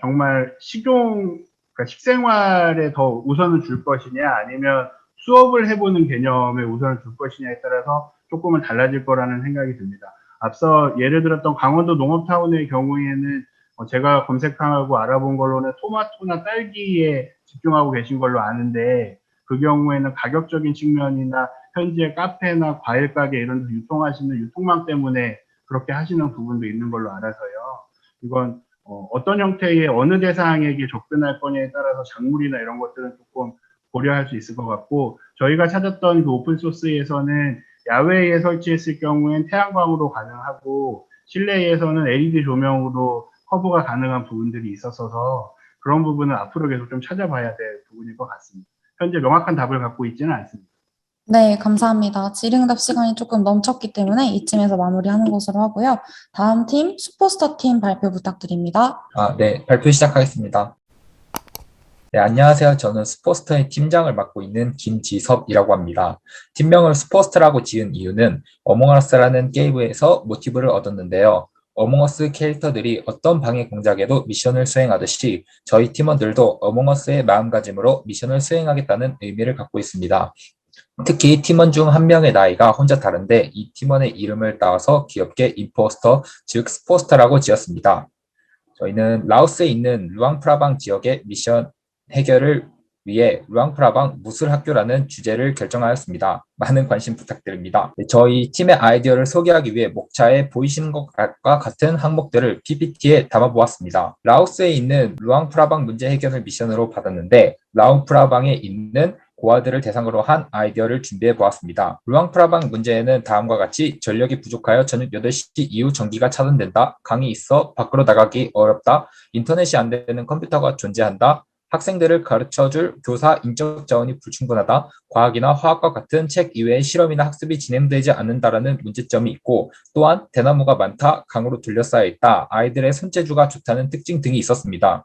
정말 그러니까 식생활에 더 우선을 줄 것이냐 아니면 수업을 해보는 개념에 우선을 줄 것이냐에 따라서 조금은 달라질 거라는 생각이 듭니다. 앞서 예를 들었던 강원도 농업타운의 경우에는 제가 검색하고 알아본 걸로는 토마토나 딸기에 집중하고 계신 걸로 아는데 그 경우에는 가격적인 측면이나 현지의 카페나 과일 가게 이런 데서 유통하시는 유통망 때문에 그렇게 하시는 부분도 있는 걸로 알아서요. 이건 어떤 형태의 어느 대상에게 접근할 거냐에 따라서 작물이나 이런 것들은 조금 고려할 수 있을 것 같고 저희가 찾았던 그 오픈소스에서는 야외에 설치했을 경우엔 태양광으로 가능하고 실내에서는 LED 조명으로 커버가 가능한 부분들이 있었어서 그런 부분은 앞으로 계속 좀 찾아봐야 될 부분일 것 같습니다. 현재 명확한 답을 갖고 있지는 않습니다. 네, 감사합니다. 질의응답 시간이 조금 넘쳤기 때문에 이쯤에서 마무리하는 것으로 하고요. 다음 팀, 슈퍼스타 팀 발표 부탁드립니다. 네, 발표 시작하겠습니다. 네, 안녕하세요. 저는 슈퍼스타의 팀장을 맡고 있는 김지섭이라고 합니다. 팀명을 슈퍼스타라고 지은 이유는 어몽어스라는 게임에서 모티브를 얻었는데요. 어몽어스 캐릭터들이 어떤 방해 공작에도 미션을 수행하듯이 저희 팀원들도 어몽어스의 마음가짐으로 미션을 수행하겠다는 의미를 갖고 있습니다. 특히 팀원 중 한 명의 나이가 혼자 다른데 이 팀원의 이름을 따와서 귀엽게 임포스터, 즉 슈퍼스타라고 지었습니다. 저희는 라오스에 있는 루앙프라방 지역의 미션 해결을 위해 루앙프라방 무술학교라는 주제를 결정하였습니다. 많은 관심 부탁드립니다. 저희 팀의 아이디어를 소개하기 위해 목차에 보이시는 것과 같은 항목들을 PPT에 담아보았습니다. 라오스에 있는 루앙프라방 문제 해결을 미션으로 받았는데 루앙프라방에 있는 고아들을 대상으로 한 아이디어를 준비해 보았습니다. 루앙프라방 문제에는 다음과 같이 전력이 부족하여 저녁 8시 이후 전기가 차단된다. 강이 있어 밖으로 나가기 어렵다. 인터넷이 안 되는 컴퓨터가 존재한다. 학생들을 가르쳐줄 교사 인적 자원이 불충분하다. 과학이나 화학과 같은 책 이외의 실험이나 학습이 진행되지 않는다라는 문제점이 있고 또한 대나무가 많다. 강으로 둘러싸여 있다. 아이들의 손재주가 좋다는 특징 등이 있었습니다.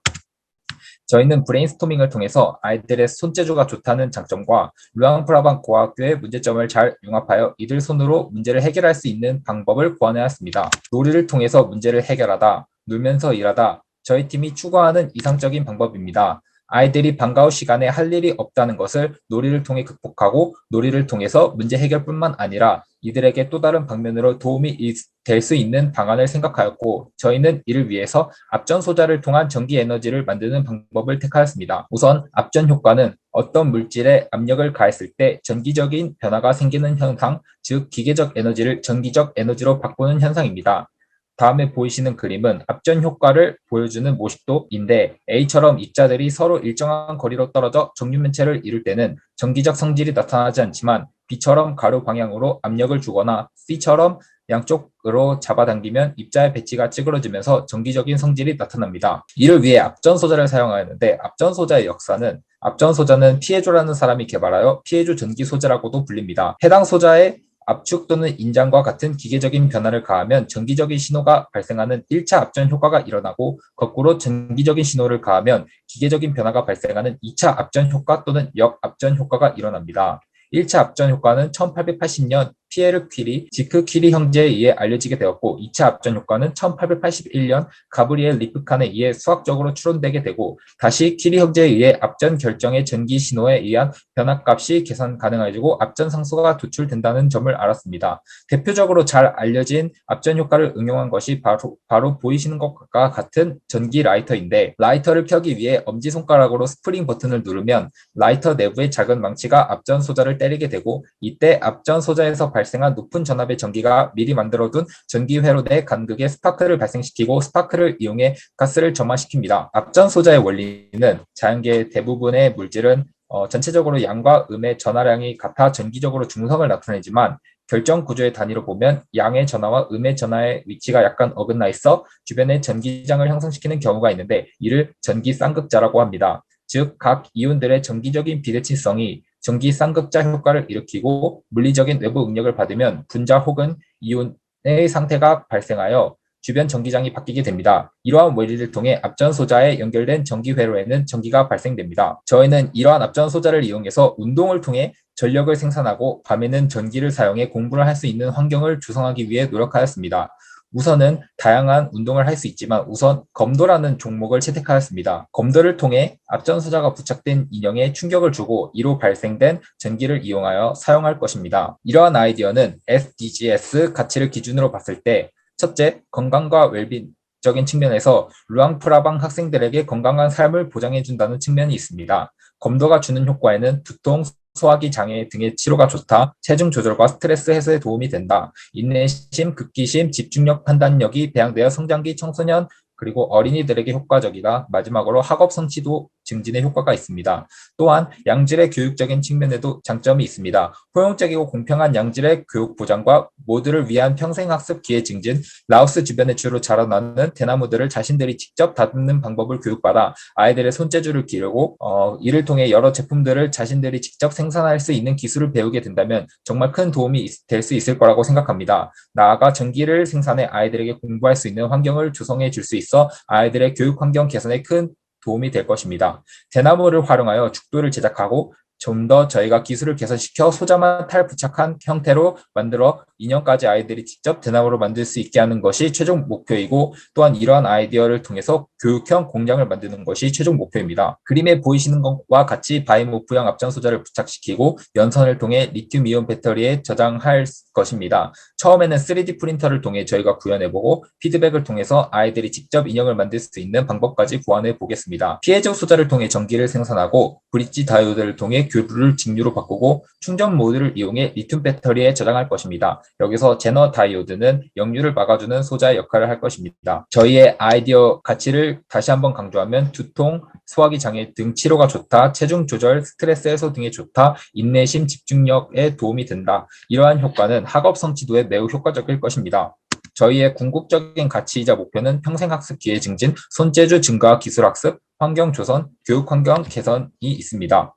저희는 브레인스토밍을 통해서 아이들의 손재주가 좋다는 장점과 루앙프라방 고학교의 문제점을 잘 융합하여 이들 손으로 문제를 해결할 수 있는 방법을 고안하였습니다. 놀이를 통해서 문제를 해결하다, 놀면서 일하다, 저희 팀이 추구하는 이상적인 방법입니다. 아이들이 방과 후 시간에 할 일이 없다는 것을 놀이를 통해 극복하고 놀이를 통해서 문제 해결뿐만 아니라 이들에게 또 다른 방면으로 도움이 될 수 있는 방안을 생각하였고 저희는 이를 위해서 앞전 소자를 통한 전기 에너지를 만드는 방법을 택하였습니다. 우선 앞전 효과는 어떤 물질에 압력을 가했을 때 전기적인 변화가 생기는 현상, 즉 기계적 에너지를 전기적 에너지로 바꾸는 현상입니다. 다음에 보이시는 그림은 앞전 효과를 보여주는 모식도인데 A처럼 입자들이 서로 일정한 거리로 떨어져 정류면체를 이룰 때는 전기적 성질이 나타나지 않지만 B처럼 가로 방향으로 압력을 주거나 C처럼 양쪽으로 잡아당기면 입자의 배치가 찌그러지면서 전기적인 성질이 나타납니다. 이를 위해 앞전소자를 사용하였는데 앞전소자의 역사는 앞전소자는 피에조라는 사람이 개발하여 피에조 전기소자라고도 불립니다. 해당 소자의 압축 또는 인장과 같은 기계적인 변화를 가하면 전기적인 신호가 발생하는 1차 압전 효과가 일어나고 거꾸로 전기적인 신호를 가하면 기계적인 변화가 발생하는 2차 압전 효과 또는 역압전 효과가 일어납니다. 1차 압전 효과는 1880년 피에르 퀴리, 지크 퀴리 형제에 의해 알려지게 되었고 2차 압전 효과는 1881년 가브리엘 리프칸에 의해 수학적으로 추론되게 되고 다시 퀴리 형제에 의해 압전 결정의 전기 신호에 의한 변화값이 계산 가능해지고 압전 상수가 도출된다는 점을 알았습니다. 대표적으로 잘 알려진 압전 효과를 응용한 것이 바로 보이시는 것과 같은 전기 라이터인데 라이터를 켜기 위해 엄지손가락으로 스프링 버튼을 누르면 라이터 내부의 작은 망치가 앞전 소자를 때리게 되고 이때 앞전 소자에서 발생한 높은 전압의 전기가 미리 만들어둔 전기 회로 내 간극에 스파크를 발생시키고 스파크를 이용해 가스를 점화시킵니다. 앞전 소자의 원리는 자연계의 대부분의 물질은 전체적으로 양과 음의 전하량이 같아 전기적으로 중성을 나타내지만 결정 구조의 단위로 보면 양의 전하와 음의 전하의 위치가 약간 어긋나 있어 주변에 전기장을 형성시키는 경우가 있는데 이를 전기 쌍극자라고 합니다. 즉 각 이온들의 전기적인 비대칭성이 전기 쌍극자 효과를 일으키고 물리적인 외부 응력을 받으면 분자 혹은 이온의 상태가 발생하여 주변 전기장이 바뀌게 됩니다. 이러한 원리를 통해 앞전 소자에 연결된 전기 회로에는 전기가 발생됩니다. 저희는 이러한 앞전 소자를 이용해서 운동을 통해 전력을 생산하고 밤에는 전기를 사용해 공부를 할 수 있는 환경을 조성하기 위해 노력하였습니다. 우선은 다양한 운동을 할 수 있지만 우선 검도라는 종목을 채택하였습니다. 검도를 통해 앞전 소자가 부착된 인형에 충격을 주고 이로 발생된 전기를 이용하여 사용할 것입니다. 이러한 아이디어는 SDGs 가치를 기준으로 봤을 때 첫째, 건강과 웰빙적인 측면에서 루앙프라방 학생들에게 건강한 삶을 보장해준다는 측면이 있습니다. 검도가 주는 효과에는 두통, 소화기 장애 등의 치료가 좋다, 체중 조절과 스트레스 해소에 도움이 된다, 인내심, 극기심, 집중력, 판단력이 배양되어 성장기 청소년 그리고 어린이들에게 효과적이다. 마지막으로 학업 성취도 증진에 효과가 있습니다. 또한 양질의 교육적인 측면에도 장점이 있습니다. 포용적이고 공평한 양질의 교육 보장과 모두를 위한 평생학습 기회 증진, 라오스 주변에 주로 자라나는 대나무들을 자신들이 직접 다듬는 방법을 교육받아 아이들의 손재주를 기르고 이를 통해 여러 제품들을 자신들이 직접 생산할 수 있는 기술을 배우게 된다면 정말 큰 도움이 될 수 있을 거라고 생각합니다. 나아가 전기를 생산해 아이들에게 공부할 수 있는 환경을 조성해 줄 수 있어 아이들의 교육 환경 개선에 큰 도움이 될 것입니다. 대나무를 활용하여 죽도를 제작하고 좀 더 저희가 기술을 개선시켜 소자만 탈부착한 형태로 만들어 인형까지 아이들이 직접 대나무로 만들 수 있게 하는 것이 최종 목표이고, 또한 이러한 아이디어를 통해서 교육형 공장을 만드는 것이 최종 목표입니다. 그림에 보이시는 것과 같이 바이모프형 앞전 소자를 부착시키고 연선을 통해 리튬이온 배터리에 저장할 것입니다. 처음에는 3D 프린터를 통해 저희가 구현해보고 피드백을 통해서 아이들이 직접 인형을 만들 수 있는 방법까지 구현해 보겠습니다. 피해적 소자를 통해 전기를 생산하고 브릿지 다이오드를 통해 교류를 직류로 바꾸고 충전 모드를 이용해 리튬 배터리에 저장할 것입니다. 여기서 제너 다이오드는 역류를 막아주는 소자의 역할을 할 것입니다. 저희의 아이디어 가치를 다시 한번 강조하면 두통, 소화기 장애 등 치료가 좋다, 체중 조절, 스트레스 해소 등에 좋다, 인내심, 집중력에 도움이 된다. 이러한 효과는 학업 성취도에 매우 효과적일 것입니다. 저희의 궁극적인 가치이자 목표는 평생학습 기회 증진, 손재주 증가 기술학습, 환경 조성, 교육 환경 개선이 있습니다.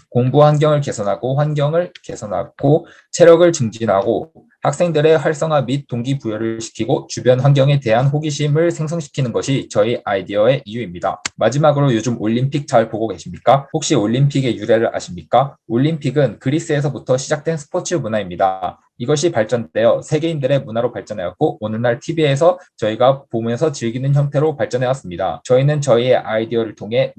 공부 환경을 개선하고 체력을 증진하고 학생들의 활성화 및 동기부여를 시키고 주변 환경에 대한 호기심을 생성시키는 것이 저희 아이디어의 이유입니다. 마지막으로 요즘 올림픽 잘 보고 계십니까? 혹시 올림픽의 유래를 아십니까? 올림픽은 그리스에서부터 시작된 스포츠 문화입니다. 이것이 발전되어 세계인들의 문화로 발전해왔고 오늘날 TV에서 저희가 보면서 즐기는 형태로 발전해왔습니다. 저희는 저희의 아이디어를 통해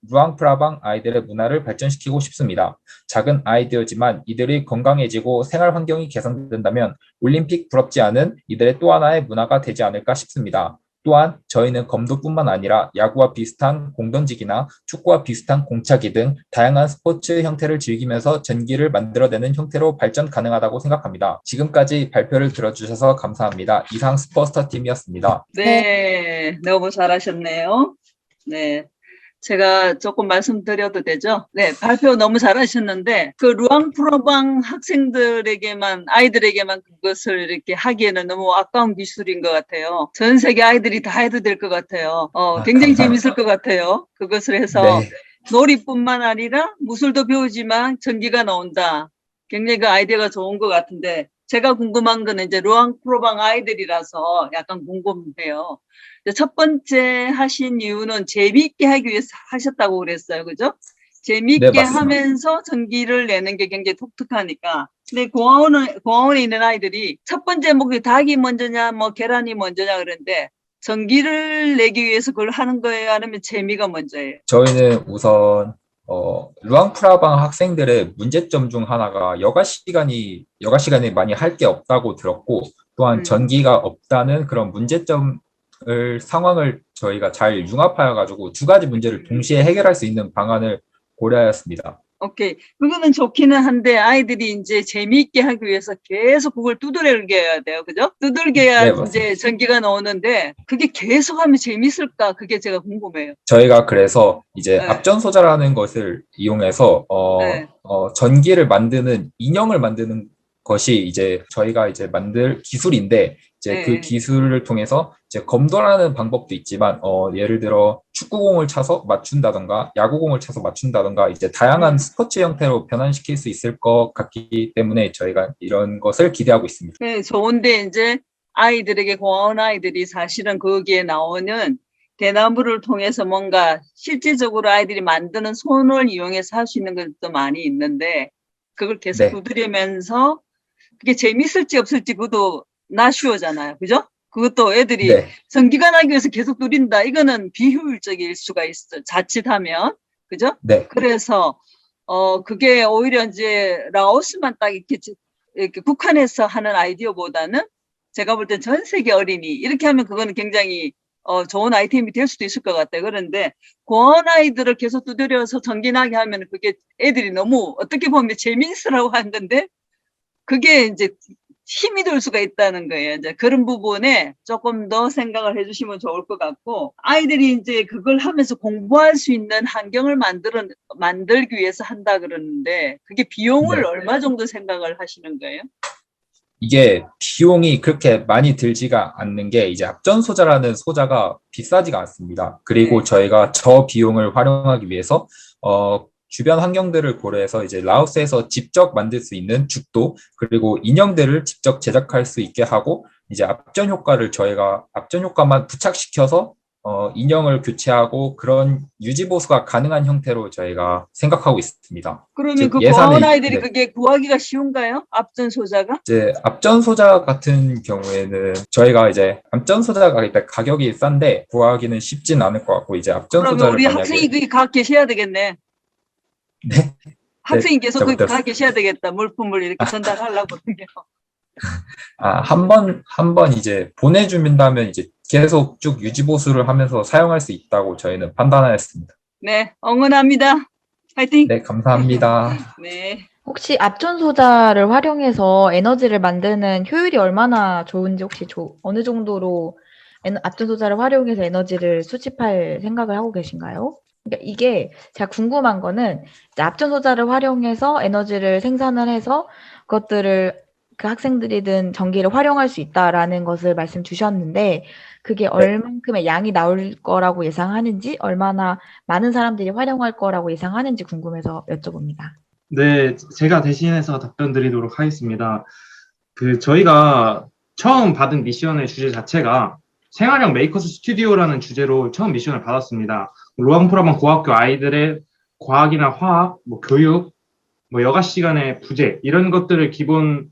루앙프라방 아이들의 문화를 발전시키고 싶습니다. 작은 아이디어지만 이들이 건강해지고 생활 환경이 개선된다면 올림픽 부럽지 않은 이들의 또 하나의 문화가 되지 않을까 싶습니다. 또한 저희는 검도뿐만 아니라 야구와 비슷한 공던지기나 축구와 비슷한 공차기 등 다양한 스포츠 형태를 즐기면서 전기를 만들어내는 형태로 발전 가능하다고 생각합니다. 지금까지 발표를 들어주셔서 감사합니다. 이상 스포스터 팀이었습니다. 네, 너무 잘하셨네요. 네. 제가 조금 말씀드려도 되죠? 네, 발표 너무 잘하셨는데, 그 루앙프라방 아이들에게만 그것을 이렇게 하기에는 너무 아까운 기술인 것 같아요. 전 세계 아이들이 다 해도 될 것 같아요. 굉장히 재밌을 것 같아요. 그것을 해서 네. 놀이뿐만 아니라 무술도 배우지만 전기가 나온다. 굉장히 그 아이디어가 좋은 것 같은데, 제가 궁금한 거는 이제 루앙프라방 아이들이라서 약간 궁금해요. 첫 번째 하신 이유는 재미있게 하기 위해서 하셨다고 그랬어요. 그죠? 재미있게 네, 맞습니다. 하면서 전기를 내는 게 굉장히 독특하니까. 근데 공학원에 있는 아이들이 첫 번째 목표 닭이 먼저냐, 뭐 계란이 먼저냐 그러는데 전기를 내기 위해서 그걸 하는 거예요? 아니면 재미가 먼저예요? 저희는 우선 루앙프라방 학생들의 문제점 중 하나가 여가 시간에 많이 할 게 없다고 들었고, 또한 전기가 없다는 그런 상황을 저희가 잘 융합하여 가지고 두 가지 문제를 동시에 해결할 수 있는 방안을 고려하였습니다. 오케이. 그거는 좋기는 한데 아이들이 이제 재미있게 하기 위해서 계속 그걸 두들겨야 돼요. 그죠? 두들겨야 네, 맞습니다. 이제 전기가 나오는데 그게 계속 하면 재밌을까? 그게 제가 궁금해요. 저희가 그래서 이제 네. 앞전소자라는 것을 이용해서 네. 전기를 만드는 인형을 만드는 것이 이제 저희가 이제 만들 기술인데, 이제 그 네. 기술을 통해서 이제 검도라는 방법도 있지만 예를 들어 축구공을 차서 맞춘다던가 야구공을 차서 맞춘다던가 이제 다양한 스포츠 형태로 변환시킬 수 있을 것 같기 때문에 저희가 이런 것을 기대하고 있습니다. 네, 좋은데 이제 아이들에게 고마운 아이들이 사실은 거기에 나오는 대나무를 통해서 뭔가 실질적으로 아이들이 만드는 손을 이용해서 할 수 있는 것도 많이 있는데 그걸 계속 네. 두드리면서 그게 재밌을지 없을지 그것도 나슈어잖아요. 그죠? 그것도 애들이 네. 전기가 나기 위해서 계속 누린다. 이거는 비효율적일 수가 있어. 자칫하면. 그죠? 네. 그래서 그게 오히려 이제 라오스만 딱 이렇게 국한해서 하는 아이디어보다는 제가 볼 땐 전 세계 어린이 이렇게 하면 그거는 굉장히 좋은 아이템이 될 수도 있을 것 같아요. 그런데 고아원 아이들을 계속 두드려서 전기 나게 하면 그게 애들이 너무 어떻게 보면 재밌으라고 하는 건데 그게 이제 힘이 될 수가 있다는 거예요. 이제 그런 부분에 조금 더 생각을 해주시면 좋을 것 같고, 아이들이 이제 그걸 하면서 공부할 수 있는 환경을 만들기 위해서 한다 그러는데, 그게 비용을 네. 얼마 정도 생각을 하시는 거예요? 이게 비용이 그렇게 많이 들지가 않는 게 이제 앞전소자라는 소자가 비싸지가 않습니다. 그리고 네. 저희가 저 비용을 활용하기 위해서 주변 환경들을 고려해서 이제 라오스에서 직접 만들 수 있는 죽도 그리고 인형들을 직접 제작할 수 있게 하고 이제 앞전 효과만 부착시켜서 인형을 교체하고 그런 유지보수가 가능한 형태로 저희가 생각하고 있습니다. 그러면 즉, 그 예산을- 고아원 아이들이 네. 그게 구하기가 쉬운가요? 앞전소자가? 이제 앞전소자 같은 경우에는 저희가 이제 앞전소자가 일단 가격이 싼데 구하기는 쉽진 않을 것 같고, 이제 그러면 앞전소자를 우리 만약에 학생이 거기 가 계셔야 되겠네. 네. 학생이 계속 거기 잘못했어요. 가 계셔야 되겠다. 물품을 이렇게 전달하려고. 한 번 이제 보내주민다면 이제 계속 쭉 유지보수를 하면서 사용할 수 있다고 저희는 판단하였습니다. 네, 응원합니다. 화이팅! 네, 감사합니다. 네. 혹시 앞전소자를 활용해서 에너지를 만드는 효율이 얼마나 좋은지 혹시 어느 정도로 앞전소자를 활용해서 에너지를 수집할 생각을 하고 계신가요? 그러니까 이게 제가 궁금한 거는 이제 앞전소자를 활용해서 에너지를 생산을 해서 그것들을 그 학생들이든 전기를 활용할 수 있다라는 것을 말씀 주셨는데 그게 얼만큼의 양이 나올 거라고 예상하는지 얼마나 많은 사람들이 활용할 거라고 예상하는지 궁금해서 여쭤봅니다. 네, 제가 대신해서 답변 드리도록 하겠습니다. 저희가 처음 받은 미션의 주제 자체가 생활형 메이커스 스튜디오라는 주제로 처음 미션을 받았습니다. 로앙프라방 고학교 아이들의 과학이나 화학, 교육, 여가 시간의 부재, 이런 것들을 기본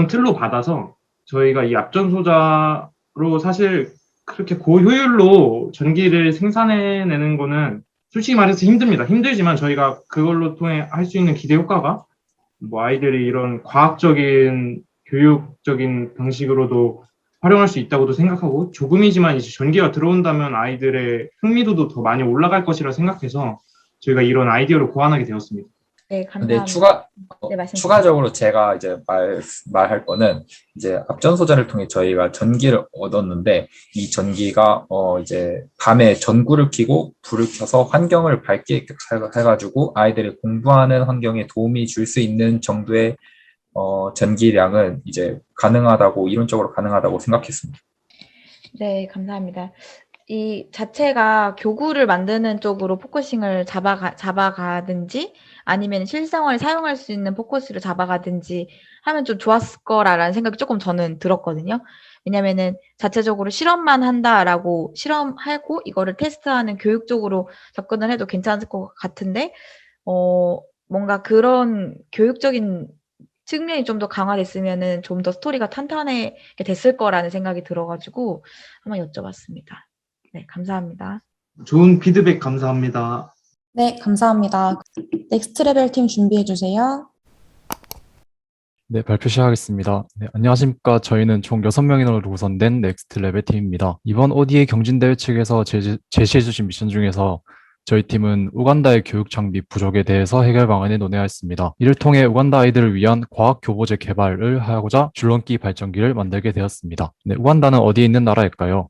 틀로 받아서 저희가 이 앞전소자로 사실 그렇게 고효율로 전기를 생산해내는 거는 솔직히 말해서 힘듭니다. 힘들지만 저희가 그걸로 통해 할 수 있는 기대 효과가 아이들이 이런 과학적인 교육적인 방식으로도 활용할 수 있다고도 생각하고, 조금이지만 이제 전기가 들어온다면 아이들의 흥미도도 더 많이 올라갈 것이라 생각해서 저희가 이런 아이디어를 고안하게 되었습니다. 네, 근데 감사합니다. 네, 말씀 추가적으로 제가 이제 말할 거는 이제 앞전소자를 통해 저희가 전기를 얻었는데 이 전기가 이제 밤에 전구를 켜고 불을 켜서 환경을 밝게 해가지고 아이들이 공부하는 환경에 도움이 줄 수 있는 정도의 전기량은 이제 이론적으로 가능하다고 생각했습니다. 네, 감사합니다. 이 자체가 교구를 만드는 쪽으로 포커싱을 잡아가든지 아니면 실생활에 사용할 수 있는 포커스를 잡아가든지 하면 좀 좋았을 거라는 생각이 조금 저는 들었거든요. 왜냐면은 자체적으로 실험만 한다라고 실험하고 이거를 테스트하는 교육 쪽으로 접근을 해도 괜찮을 것 같은데, 뭔가 그런 교육적인 측면이 좀 더 강화됐으면은 좀 더 스토리가 탄탄하게 됐을 거라는 생각이 들어가지고 한번 여쭤봤습니다. 네, 감사합니다. 좋은 피드백 감사합니다. 네, 감사합니다. 넥스트 레벨 팀 준비해 주세요. 네, 발표 시작하겠습니다. 네, 안녕하십니까. 저희는 총 6명으로 구성된 넥스트 레벨 팀입니다. 이번 ODA 경진대회 측에서 제시해주신 미션 중에서 저희 팀은 우간다의 교육 장비 부족에 대해서 해결 방안을 논의하였습니다. 이를 통해 우간다 아이들을 위한 과학 교보제 개발을 하고자 줄넘기 발전기를 만들게 되었습니다. 네, 우간다는 어디에 있는 나라일까요?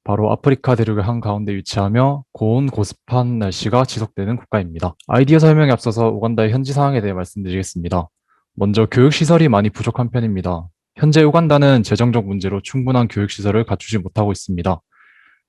바로 아프리카 대륙의 한가운데 위치하며 고온 고습한 날씨가 지속되는 국가입니다. 아이디어 설명에 앞서서 우간다의 현지 상황에 대해 말씀드리겠습니다. 먼저 교육시설이 많이 부족한 편입니다. 현재 우간다는 재정적 문제로 충분한 교육시설을 갖추지 못하고 있습니다.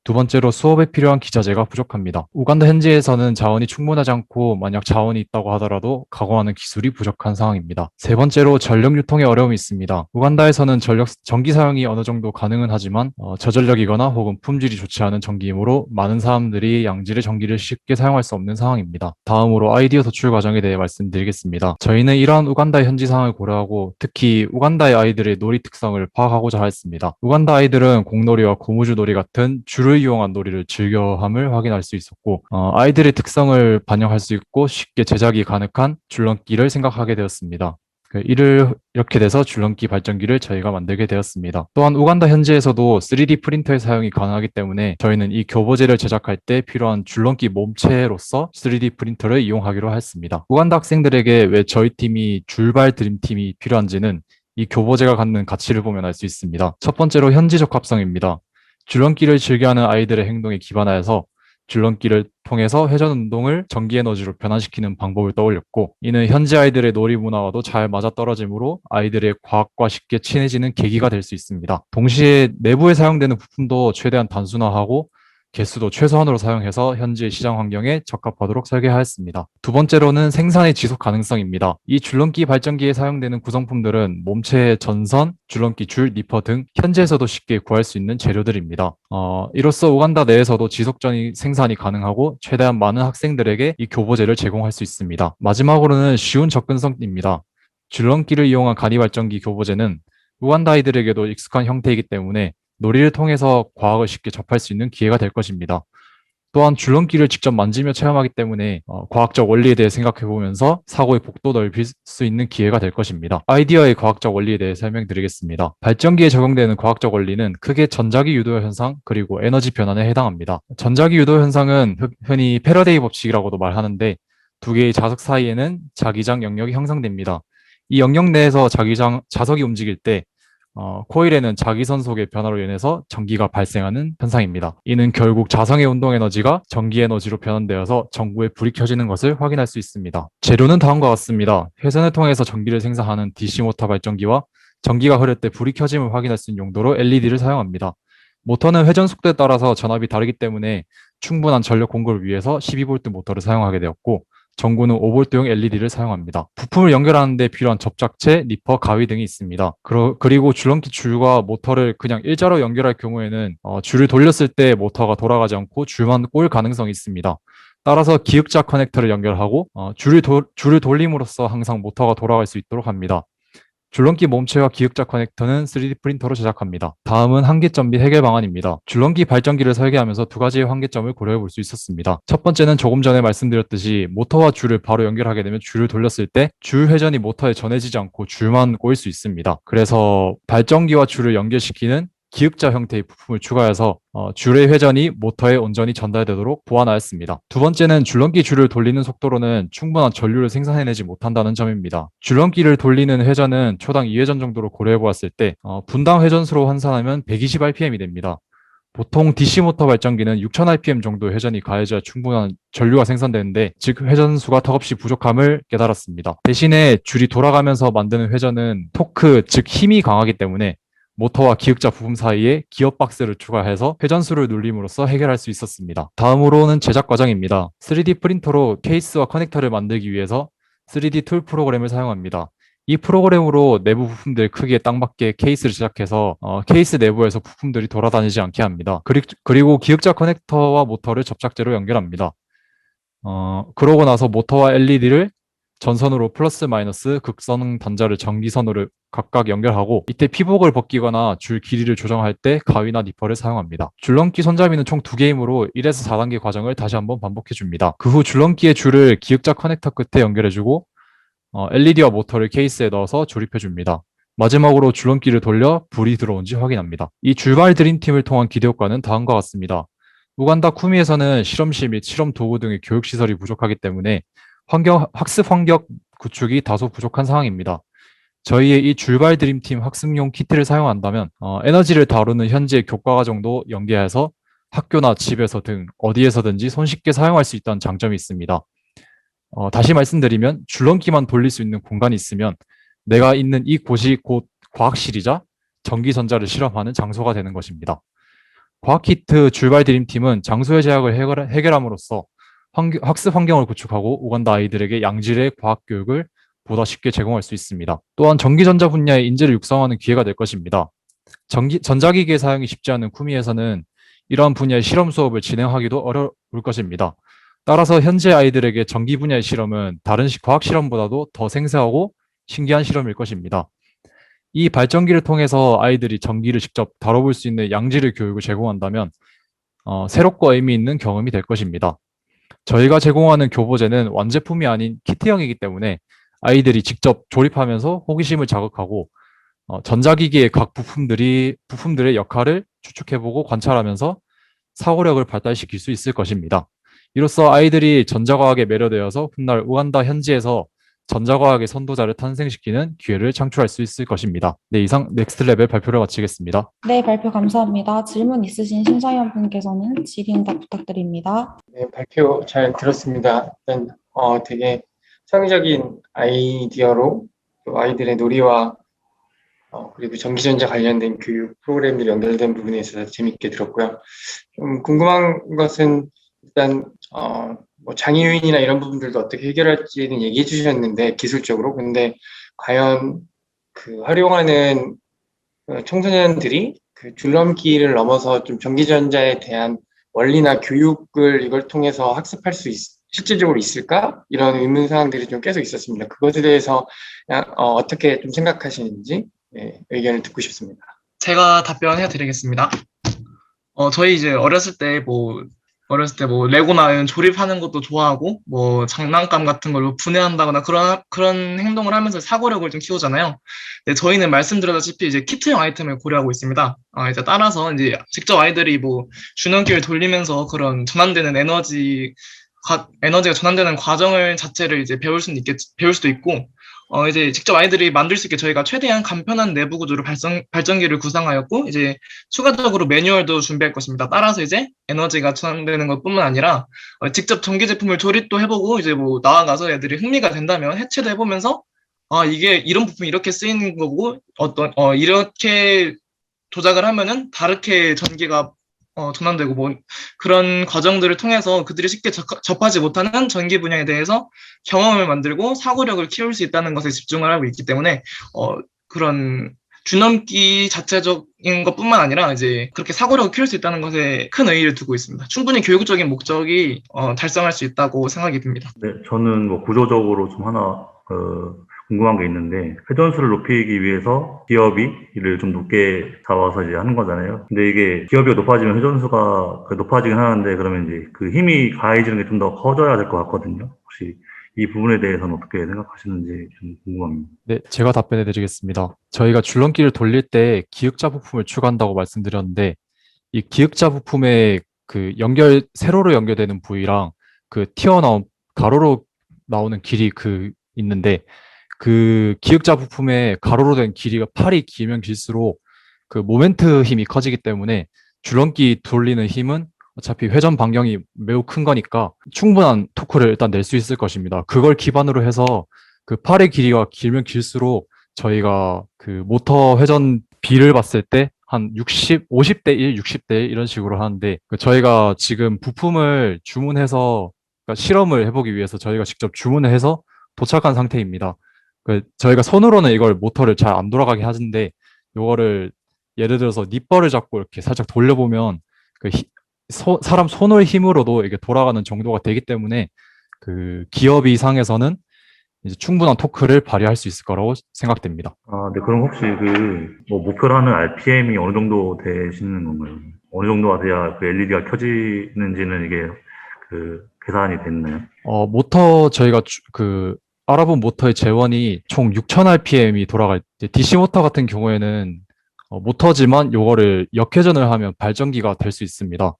두 번째로 수업에 필요한 기자재가 부족합니다. 우간다 현지에서는 자원이 충분하지 않고 만약 자원이 있다고 하더라도 가공하는 기술이 부족한 상황입니다. 세 번째로 전력 유통에 어려움이 있습니다. 우간다에서는 전기 사용이 어느 정도 가능은 하지만 저전력이거나 혹은 품질이 좋지 않은 전기이므로 많은 사람들이 양질의 전기를 쉽게 사용할 수 없는 상황입니다. 다음으로 아이디어 도출 과정에 대해 말씀드리겠습니다. 저희는 이러한 우간다의 현지 상황을 고려하고 특히 우간다의 아이들의 놀이 특성을 파악하고자 하였습니다. 우간다 아이들은 공놀이와 고무줄 놀이 같은 줄을 이용한 놀이를 즐겨함을 확인할 수 있었고 아이들의 특성을 반영할 수 있고 쉽게 제작이 가능한 줄넘기를 생각하게 되었습니다. 이렇게 돼서 줄넘기 발전기를 저희가 만들게 되었습니다. 또한 우간다 현지에서도 3D 프린터의 사용이 가능하기 때문에 저희는 이 교보제를 제작할 때 필요한 줄넘기 몸체로서 3D 프린터를 이용하기로 했습니다. 우간다 학생들에게 왜 저희 팀이 줄발 드림팀이 필요한지는 이 교보제가 갖는 가치를 보면 알 수 있습니다. 첫 번째로 현지 적합성입니다. 줄넘기를 즐겨하는 아이들의 행동에 기반하여서 줄넘기를 통해서 회전 운동을 전기 에너지로 변환시키는 방법을 떠올렸고 이는 현지 아이들의 놀이 문화와도 잘 맞아떨어지므로 아이들의 과학과 쉽게 친해지는 계기가 될 수 있습니다. 동시에 내부에 사용되는 부품도 최대한 단순화하고 개수도 최소한으로 사용해서 현지의 시장 환경에 적합하도록 설계하였습니다. 두 번째로는 생산의 지속 가능성입니다. 이 줄넘기 발전기에 사용되는 구성품들은 몸체의 전선, 줄넘기 줄, 니퍼 등 현지에서도 쉽게 구할 수 있는 재료들입니다. 이로써 우간다 내에서도 지속적인 생산이 가능하고 최대한 많은 학생들에게 이 교보제를 제공할 수 있습니다. 마지막으로는 쉬운 접근성입니다. 줄넘기를 이용한 간이 발전기 교보제는 우간다 아이들에게도 익숙한 형태이기 때문에 놀이를 통해서 과학을 쉽게 접할 수 있는 기회가 될 것입니다. 또한 줄넘기를 직접 만지며 체험하기 때문에 과학적 원리에 대해 생각해보면서 사고의 폭도 넓힐 수 있는 기회가 될 것입니다. 아이디어의 과학적 원리에 대해 설명드리겠습니다. 발전기에 적용되는 과학적 원리는 크게 전자기 유도 현상 그리고 에너지 변환에 해당합니다. 전자기 유도 현상은 흔히 패러데이 법칙이라고도 말하는데 두 개의 자석 사이에는 자기장 영역이 형성됩니다. 이 영역 내에서 자석이 움직일 때 코일에는 자기선 속의 변화로 인해서 전기가 발생하는 현상입니다. 이는 결국 자성의 운동 에너지가 전기 에너지로 변환되어서 전구에 불이 켜지는 것을 확인할 수 있습니다. 재료는 다음과 같습니다. 회선을 통해서 전기를 생산하는 DC 모터 발전기와 전기가 흐를 때 불이 켜짐을 확인할 수 있는 용도로 LED를 사용합니다. 모터는 회전 속도에 따라서 전압이 다르기 때문에 충분한 전력 공급을 위해서 12V 모터를 사용하게 되었고 전구는 5V용 LED를 사용합니다. 부품을 연결하는 데 필요한 접착체, 니퍼, 가위 등이 있습니다. 그리고 줄넘기 줄과 모터를 그냥 일자로 연결할 경우에는 줄을 돌렸을 때 모터가 돌아가지 않고 줄만 꼬일 가능성이 있습니다. 따라서 기역자 커넥터를 연결하고 줄을 돌림으로써 항상 모터가 돌아갈 수 있도록 합니다. 줄넘기 몸체와 기역자 커넥터는 3D 프린터로 제작합니다. 다음은 한계점 및 해결 방안입니다. 줄넘기 발전기를 설계하면서 두 가지의 한계점을 고려해 볼 수 있었습니다. 첫 번째는 조금 전에 말씀드렸듯이 모터와 줄을 바로 연결하게 되면 줄을 돌렸을 때 줄 회전이 모터에 전해지지 않고 줄만 꼬일 수 있습니다. 그래서 발전기와 줄을 연결시키는 기역자 형태의 부품을 추가해서 줄의 회전이 모터에 온전히 전달되도록 보완하였습니다. 두 번째는 줄넘기 줄을 돌리는 속도로는 충분한 전류를 생산해내지 못한다는 점입니다. 줄넘기를 돌리는 회전은 초당 2회전 정도로 고려해 보았을 때 분당 회전수로 환산하면 120rpm이 됩니다. 보통 DC 모터 발전기는 6000rpm 정도 회전이 가해져야 충분한 전류가 생산되는데 즉 회전수가 턱없이 부족함을 깨달았습니다. 대신에 줄이 돌아가면서 만드는 회전은 토크 즉 힘이 강하기 때문에 모터와 기역자 부품 사이에 기어 박스를 추가해서 회전수를 눌림으로써 해결할 수 있었습니다. 다음으로는 제작 과정입니다. 3D 프린터로 케이스와 커넥터를 만들기 위해서 3D 툴 프로그램을 사용합니다. 이 프로그램으로 내부 부품들 크기에 딱 맞게 케이스를 제작해서 케이스 내부에서 부품들이 돌아다니지 않게 합니다. 그리고 기역자 커넥터와 모터를 접착제로 연결합니다. 그러고 나서 모터와 LED를 전선으로 플러스 마이너스 극선 단자를 전기선으로 각각 연결하고 이때 피복을 벗기거나 줄 길이를 조정할 때 가위나 니퍼를 사용합니다. 줄넘기 손잡이는 총 2개이므로 1에서 4단계 과정을 다시 한번 반복해 줍니다. 그 후 줄넘기의 줄을 기역자 커넥터 끝에 연결해주고 LED와 모터를 케이스에 넣어서 조립해 줍니다. 마지막으로 줄넘기를 돌려 불이 들어온지 확인합니다. 이 줄발 드림팀을 통한 기대 효과는 다음과 같습니다. 우간다 쿠미에서는 실험실 및 실험 도구 등의 교육시설이 부족하기 때문에 학습 환경 구축이 다소 부족한 상황입니다. 저희의 이 줄발 드림팀 학습용 키트를 사용한다면 에너지를 다루는 현재 교과과정도 연계해서 학교나 집에서 등 어디에서든지 손쉽게 사용할 수 있다는 장점이 있습니다. 다시 말씀드리면 줄넘기만 돌릴 수 있는 공간이 있으면 내가 있는 이 곳이 곧 과학실이자 전기전자를 실험하는 장소가 되는 것입니다. 과학키트 줄발 드림팀은 장소의 제약을 해결함으로써 학습 환경을 구축하고 우간다 아이들에게 양질의 과학 교육을 보다 쉽게 제공할 수 있습니다. 또한 전기전자 분야의 인재를 육성하는 기회가 될 것입니다. 전자기기의 사용이 쉽지 않은 쿠미에서는 이러한 분야의 실험 수업을 진행하기도 어려울 것입니다. 따라서 현재 아이들에게 전기 분야의 실험은 다른 과학 실험보다도 더 생생하고 신기한 실험일 것입니다. 이 발전기를 통해서 아이들이 전기를 직접 다뤄볼 수 있는 양질의 교육을 제공한다면 새롭고 의미 있는 경험이 될 것입니다. 저희가 제공하는 교보제는 완제품이 아닌 키트형이기 때문에 아이들이 직접 조립하면서 호기심을 자극하고 전자기기의 각 부품들의 역할을 추측해보고 관찰하면서 사고력을 발달시킬 수 있을 것입니다. 이로써 아이들이 전자과학에 매료되어서 훗날 우간다 현지에서 전자과학의 선도자를 탄생시키는 기회를 창출할 수 있을 것입니다. 네, 이상 넥스트 레벨 발표를 마치겠습니다. 네, 발표 감사합니다. 질문 있으신 심사위원분께서는 질의응답 부탁드립니다. 네, 발표 잘 들었습니다. 일단 되게 창의적인 아이디어로 또 아이들의 놀이와 그리고 전기전자 관련된 교육 프로그램들이 연결된 부분에 있어서 재밌게 들었고요. 좀 궁금한 것은 일단 뭐 장애요인이나 이런 부분들도 어떻게 해결할지는 얘기해 주셨는데 기술적으로 근데 과연 그 활용하는 청소년들이 그 줄넘기를 넘어서 좀 전기전자에 대한 원리나 교육을 이걸 통해서 학습할 수 실질적으로 있을까? 이런 의문사항들이 좀 계속 있었습니다. 그것에 대해서 어떻게 좀 생각하시는지 의견을 듣고 싶습니다. 제가 답변해 드리겠습니다. 저희 이제 어렸을 때 레고나 이런 조립하는 것도 좋아하고, 뭐, 장난감 같은 걸로 분해한다거나 그런 행동을 하면서 사고력을 좀 키우잖아요. 근데 저희는 말씀드렸다시피 이제 키트형 아이템을 고려하고 있습니다. 이제 따라서 이제 직접 아이들이 뭐, 줄넘기를 돌리면서 그런 전환되는 에너지가 전환되는 과정을 자체를 이제 배울 수도 있고, 이제 직접 아이들이 만들 수 있게 저희가 최대한 간편한 내부 구조로 발전기를 구상하였고, 이제 추가적으로 매뉴얼도 준비할 것입니다. 따라서 이제 에너지가 전환되는 것뿐만 아니라 직접 전기 제품을 조립도 해보고, 이제 뭐 나아가서 애들이 흥미가 된다면 해체도 해보면서 이게 이런 부품이 이렇게 쓰이는 거고, 이렇게 조작을 하면은 다르게 전기가 전환되고 뭐 그런 과정들을 통해서 그들이 쉽게 접하지 못하는 전기 분야에 대해서 경험을 만들고 사고력을 키울 수 있다는 것에 집중을 하고 있기 때문에 그런 줄넘기 자체적인 것뿐만 아니라 이제 그렇게 사고력을 키울 수 있다는 것에 큰 의의를 두고 있습니다. 충분히 교육적인 목적이 달성할 수 있다고 생각이 듭니다. 네, 저는 뭐 구조적으로 좀 하나 궁금한 게 있는데 회전수를 높이기 위해서 기업이 이를 좀 높게 잡아서 이제 하는 거잖아요. 근데 이게 기업이 높아지면 회전수가 높아지긴 하는데 그러면 이제 그 힘이 가해지는 게 좀 더 커져야 될 것 같거든요. 혹시 이 부분에 대해서는 어떻게 생각하시는지 좀 궁금합니다. 네, 제가 답변해 드리겠습니다. 저희가 줄넘기를 돌릴 때 기역자 부품을 추가한다고 말씀드렸는데, 이 기역자 부품의 그 세로로 연결되는 부위랑 그 튀어나온 가로로 나오는 길이 있는데, 그 기역자 부품의 가로로 된 길이가 팔이 길면 길수록 그 모멘트 힘이 커지기 때문에 줄넘기 돌리는 힘은 어차피 회전 반경이 매우 큰 거니까 충분한 토크를 일단 낼 수 있을 것입니다. 그걸 기반으로 해서 그 팔의 길이가 길면 길수록 저희가 그 모터 회전 비를 봤을 때 한 50대 1, 60대 1 이런 식으로 하는데, 저희가 지금 부품을 주문해서 그러니까 실험을 해보기 위해서 저희가 직접 주문을 해서 도착한 상태입니다. 저희가 손으로는 이걸 모터를 잘 안 돌아가게 하는데, 요거를 예를 들어서 니퍼를 잡고 이렇게 살짝 돌려보면 사람 손의 힘으로도 이게 돌아가는 정도가 되기 때문에 그 기업 이상에서는 이제 충분한 토크를 발휘할 수 있을 거라고 생각됩니다. 네, 그럼 혹시 뭐 목표로 하는 RPM이 어느 정도 되시는 건가요? 어느 정도가 돼야 그 LED가 켜지는지는 이게 계산이 됐나요? 모터 저희가 알아본 모터의 재원이 총 6000rpm이 돌아갈 때, DC 모터 같은 경우에는 모터지만 요거를 역회전을 하면 발전기가 될 수 있습니다.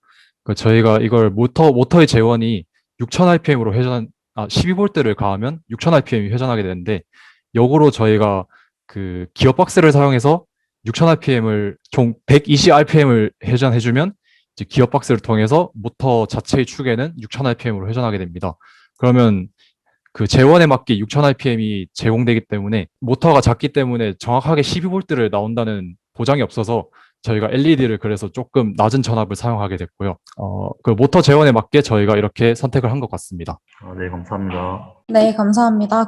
저희가 이걸 모터의 재원이 6000rpm으로 12V를 가하면 6000rpm이 회전하게 되는데, 역으로 저희가 그 기어박스를 사용해서 6000rpm을 총 120rpm을 회전해주면 이제 기어박스를 통해서 모터 자체의 축에는 6000rpm으로 회전하게 됩니다. 그러면 그 재원에 맞게 6000rpm이 제공되기 때문에 모터가 작기 때문에 정확하게 12V를 나온다는 보장이 없어서 저희가 LED를 그래서 조금 낮은 전압을 사용하게 됐고요. 그 모터 재원에 맞게 저희가 이렇게 선택을 한 것 같습니다. 네, 감사합니다. 네, 감사합니다.